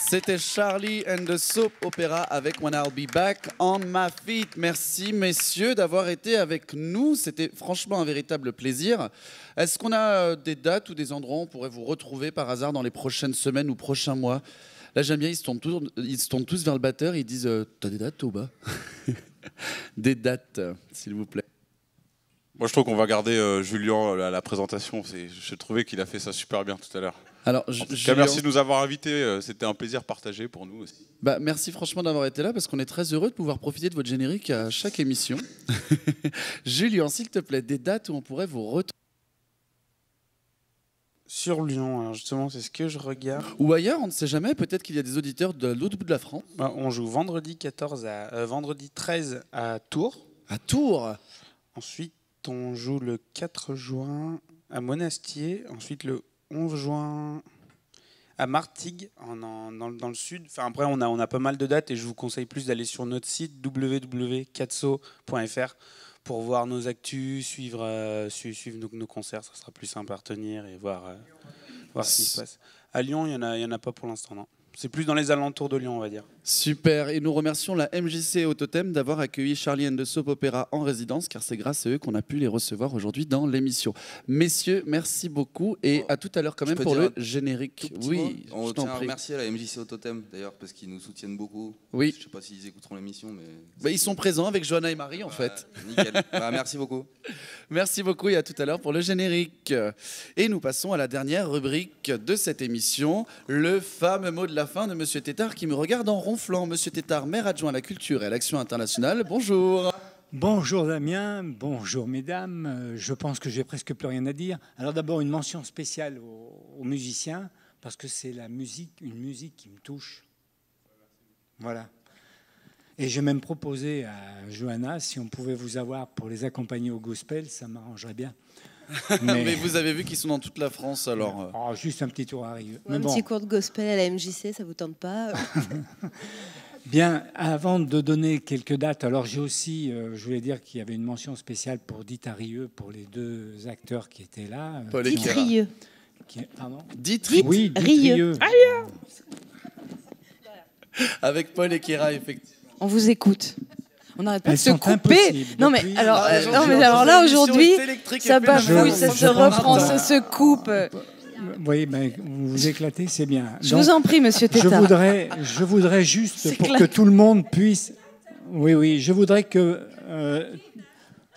C'était Charlie and the Soap Opera avec When I'll Be Back on My Feet. Merci messieurs d'avoir été avec nous. C'était franchement un véritable plaisir. Est-ce qu'on a des dates ou des endroits où on pourrait vous retrouver par hasard dans les prochaines semaines ou prochains mois? Là j'aime bien, ils se tournent tous vers le batteur, ils disent t'as des dates ou pas? Des dates, s'il vous plaît. Moi, je trouve qu'on va garder Julien à la présentation. Je trouvais qu'il a fait ça super bien tout à l'heure. Alors, en tout cas, Julien, merci de nous avoir invités. C'était un plaisir partagé pour nous aussi. Bah, merci franchement d'avoir été là parce qu'on est très heureux de pouvoir profiter de votre générique à chaque émission. Julien, s'il te plaît, des dates où on pourrait vous retrouver. Sur Lyon, alors justement, c'est ce que je regarde. Ou ailleurs, on ne sait jamais. Peut-être qu'il y a des auditeurs de l'autre bout de la France. Bah, on joue vendredi 13 à Tours. À Tours. Ensuite, on joue le 4 juin à Monastier. Ensuite, le 11 juin à Martigues, dans le sud. Enfin, après, on a pas mal de dates et je vous conseille plus d'aller sur notre site www.catso.fr pour voir nos actus, suivre nos concerts. Ça sera plus simple à retenir et voir ce qui se passe. À Lyon, il y en a pas pour l'instant, non. C'est plus dans les alentours de Lyon, on va dire. Super. Et nous remercions la MJC au Totem d'avoir accueilli Charlie and the Soap Opera en résidence, car c'est grâce à eux qu'on a pu les recevoir aujourd'hui dans l'émission. Messieurs, merci beaucoup et à tout à l'heure quand même pour le générique. Oui, on je t'en tient à prie. remercier la MJC au Totem d'ailleurs parce qu'ils nous soutiennent beaucoup. Oui. Je sais pas s'ils écouteront l'émission, mais Bah, ils sont présents avec Johanna et Marie en fait. Nickel. Bah, merci beaucoup. Merci beaucoup et à tout à l'heure pour le générique. Et nous passons à la dernière rubrique de cette émission, le fameux mot de la fin de Monsieur Tétard qui me regarde en ronflant. Conflans. Monsieur Tétard, maire adjoint à la culture et à l'action internationale. Bonjour. Bonjour Damien, bonjour mesdames. Je pense que j'ai presque plus rien à dire. Alors d'abord une mention spéciale aux musiciens parce que c'est une musique qui me touche. Voilà. Et j'ai même proposé à Johanna si on pouvait vous avoir pour les accompagner au gospel, ça m'arrangerait bien. Mais vous avez vu qu'ils sont dans toute la France alors. Oh, juste un petit tour arrive. Un petit cours de gospel à la MJC, ça vous tente pas? Bien, avant de donner quelques dates, alors j'ai aussi, je voulais dire qu'il y avait une mention spéciale pour Dite Rieux, pour les deux acteurs qui étaient là. Dite Rieux. Pardon? Dite oui, Rieux. Avec Paul Ekera, effectivement. On vous écoute. On n'arrête pas de se sont couper. impossibles Non mais depuis- alors, Ah, non, mais alors là l'émission aujourd'hui, est électrique et ça bafouille, phénoménale. ça Je se pense reprend, que- ça se coupe. Oui, ben, vous vous éclatez, c'est bien. Je vous en prie, monsieur je Tétard. voudrais juste, C'est pour clair. que tout le monde puisse... Oui, je voudrais que...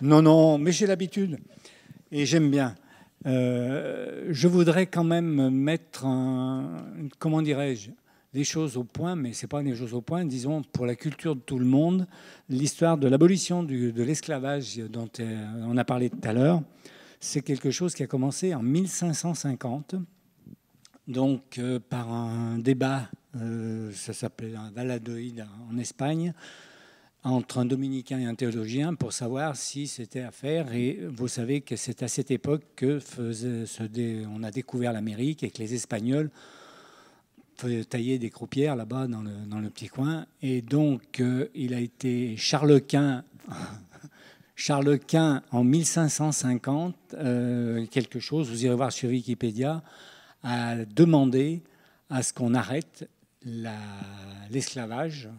Non, mais j'ai l'habitude. Et j'aime bien. Je voudrais quand même mettre, comment dirais-je, les choses au point, mais ce n'est pas les choses au point, disons, pour la culture de tout le monde, l'histoire de l'abolition de l'esclavage dont on a parlé tout à l'heure, c'est quelque chose qui a commencé en 1550, donc par un débat, ça s'appelait un Valadoïde en Espagne, entre un dominicain et un théologien pour savoir si c'était à faire. Et vous savez que c'est à cette époque que on a découvert l'Amérique et que les Espagnols taillaient des croupières là-bas dans le petit coin. Et donc, il a été Charles Quint en 1550, quelque chose, vous irez voir sur Wikipédia, a demandé à ce qu'on arrête l'esclavage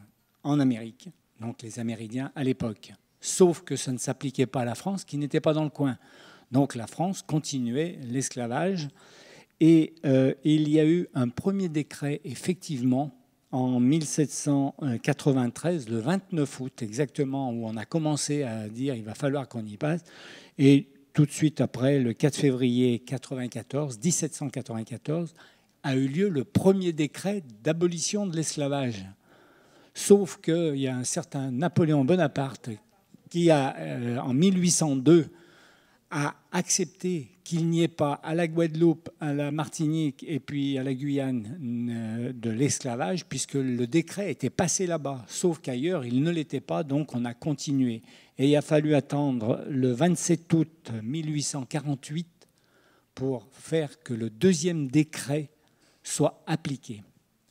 en Amérique, donc les Amérindiens à l'époque. Sauf que ça ne s'appliquait pas à la France, qui n'était pas dans le coin. Donc la France continuait l'esclavage. Et il y a eu un premier décret, effectivement, en 1793, le 29 août exactement, où on a commencé à dire il va falloir qu'on y passe. Et tout de suite après, le 4 février 1794, a eu lieu le premier décret d'abolition de l'esclavage. Sauf qu'il y a un certain Napoléon Bonaparte qui, en 1802, a accepté qu'il n'y ait pas à la Guadeloupe, à la Martinique et puis à la Guyane de l'esclavage, puisque le décret était passé là-bas. Sauf qu'ailleurs, il ne l'était pas, donc on a continué. Et il a fallu attendre le 27 août 1848 pour faire que le deuxième décret soit appliqué.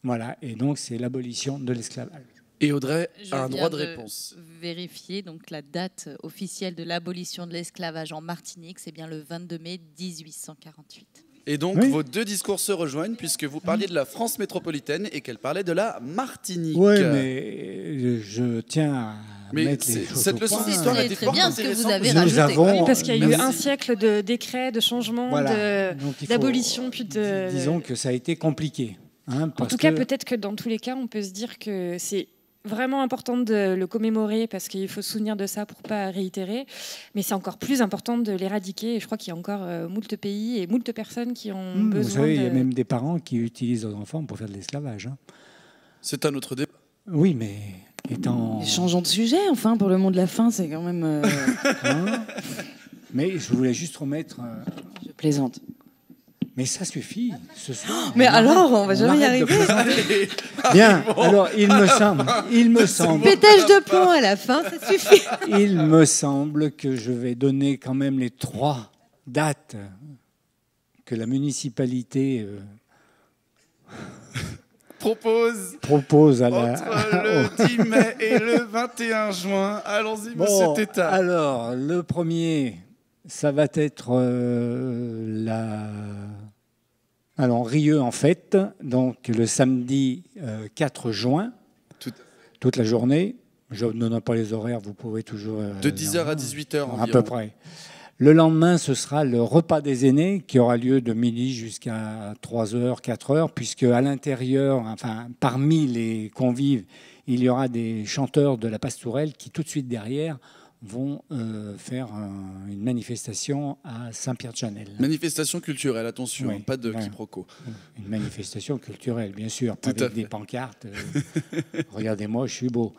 Voilà, et donc c'est l'abolition de l'esclavage. Et Audrey Je a un viens droit de réponse. Vérifier donc la date officielle de l'abolition de l'esclavage en Martinique, c'est bien le 22 mai 1848. Et donc, Oui. vos deux discours se rejoignent puisque vous parliez de la France métropolitaine et qu'elle parlait de la Martinique. Oui, mais je tiens à Mais mettre les c'est- choses cette au leçon point. d'histoire C'est était très fort bien ce que vous intéressante. avez Nous rajouté. avons- Oui, parce qu'il y a eu Merci. un siècle de décrets, de changements, Voilà. Donc, il faut- d'abolition, puis de... Disons que ça a été compliqué. Hein, En parce tout cas, que- peut-être que dans tous les cas, on peut se dire que c'est vraiment important de le commémorer parce qu'il faut se souvenir de ça pour pas réitérer. Mais c'est encore plus important de l'éradiquer. Et je crois qu'il y a encore moult pays et moult personnes qui ont Vous besoin savez, il y de... a même des parents qui utilisent leurs enfants pour faire de l'esclavage. Hein. C'est un autre débat. Oui, mais étant... Changeons de sujet, enfin, pour le mot de la fin, c'est quand même... Hein, mais je voulais juste remettre... Je plaisante. Mais ça suffit, ce soir. Mais alors, on va jamais y arrête de arriver. plaisanter. Bien, alors il me semble... Pétage de plomb à la fin, ça suffit. Il me semble que je vais donner quand même les 3 dates que la municipalité propose à la... Entre le 10 mai et le 21 juin. Allons-y, monsieur Bon, Tétard. alors, le premier, ça va être Alors, Rieux en fête, donc le samedi 4 juin, toute la journée. Je ne donne pas les horaires, vous pouvez toujours... De 10h à 18h à environ. peu près. Le lendemain, ce sera le repas des aînés qui aura lieu de midi jusqu'à 3h, 4h, puisque à l'intérieur, enfin, parmi les convives, il y aura des chanteurs de la pastourelle qui, tout de suite derrière, vont faire une manifestation à Saint-Pierre-de-Chanel. Manifestation culturelle, attention, Oui, hein, pas de ouais. quiproquo. Une manifestation culturelle, bien sûr, pas Tout à avec des fait. pancartes. Regardez-moi, je suis beau.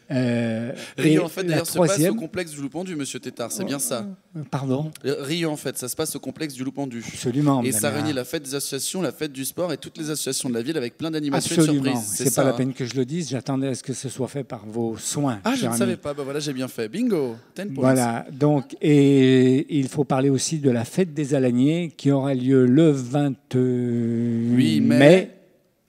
Rio, en fait, la d'ailleurs, se passe au troisième, complexe du Loup-Pendu, monsieur Tétard, c'est bien ça. Pardon. Rio, en fait, ça se passe au complexe du Loup-Pendu. Absolument. Et mais ça là- réunit la fête des associations, la fête du sport et toutes les associations de la ville avec plein d'animations et de Absolument. surprises. C'est ça, pas la hein. peine que je le dise. J'attendais à ce que ce soit fait par vos soins. Ah, je cher ne ami. savais pas. Bah voilà, j'ai bien fait. Bingo. 10 points. Voilà, donc, et il faut parler aussi de la fête des Alaniers qui aura lieu le 28 mai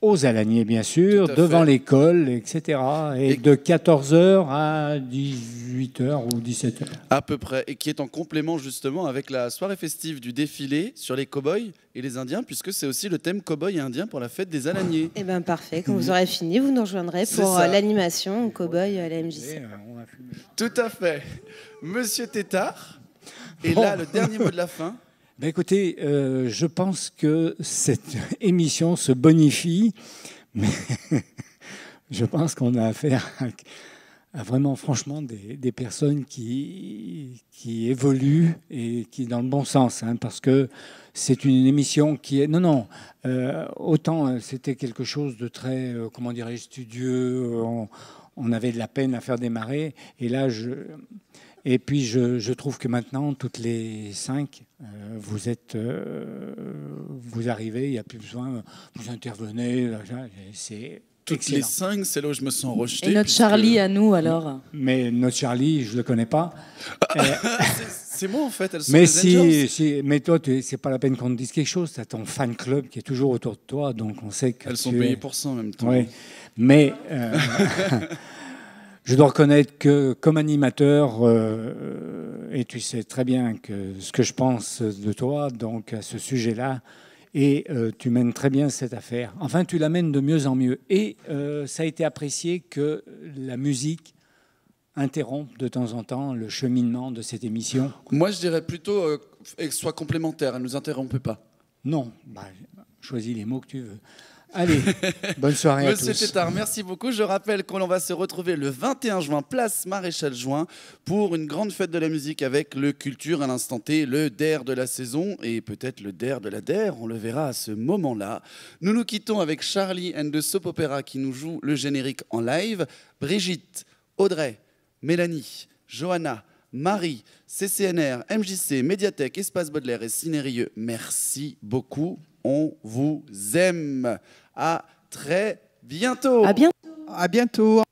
aux Alaniers, bien sûr, Tout à devant fait. l'école, etc. Et de 14h à 18h ou 17h. À peu près, et qui est en complément justement avec la soirée festive du défilé sur les cow-boys et les Indiens, puisque c'est aussi le thème cow-boy et indien pour la fête des Alaniers. Eh bien, parfait. Quand vous aurez fini, vous nous rejoindrez C'est pour ça. l'animation cow-boy à la MJC. Tout à fait. Monsieur Tétard, et Bon. là, le dernier mot de la fin. Ben écoutez, je pense que cette émission se bonifie, mais je pense qu'on a affaire à vraiment, franchement, des personnes qui évoluent et qui dans le bon sens, hein, parce que c'est une émission qui est... Non, autant c'était quelque chose de très, comment dirais-je, studieux, on avait de la peine à faire démarrer, et là, Et puis je trouve que maintenant, toutes les 5, vous arrivez, il n'y a plus besoin, vous intervenez, c'est Toutes excellent. les 5, c'est là où je me sens rejeté. Et notre puisque- Charlie à nous, alors Mais notre Charlie, je ne le connais pas. C'est moi en fait, elles sont Mais les Angels. mais toi, c'est pas la peine qu'on te dise quelque chose. Tu as ton fan club qui est toujours autour de toi, donc on sait que Elles sont tu payées es- pour ça en même temps. Oui. Mais je dois reconnaître que comme animateur, et tu sais très bien que ce que je pense de toi, donc à ce sujet-là, et tu mènes très bien cette affaire. Enfin, tu l'amènes de mieux en mieux. Et ça a été apprécié que la musique interrompe de temps en temps le cheminement de cette émission. Moi, je dirais plutôt qu'elle soit complémentaire, elle ne nous interrompt pas. Non, choisis les mots que tu veux. Allez, bonne soirée à tous. Monsieur Tétard, merci beaucoup. Je rappelle qu'on va se retrouver le 21 juin, place Maréchal Juin, pour une grande fête de la musique avec le Culture à l'instant T, le DER de la saison et peut-être le DER de la DER. On le verra à ce moment-là. Nous nous quittons avec Charlie and the Soap Opera qui nous joue le générique en live. Brigitte, Audrey, Mélanie, Johanna, Marie, CCNR, MJC, Médiathèque, Espace Baudelaire et Cinérieux, merci beaucoup. On vous aime. À très bientôt. À bientôt. À bientôt.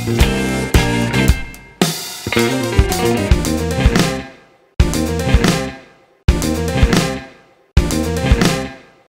Thank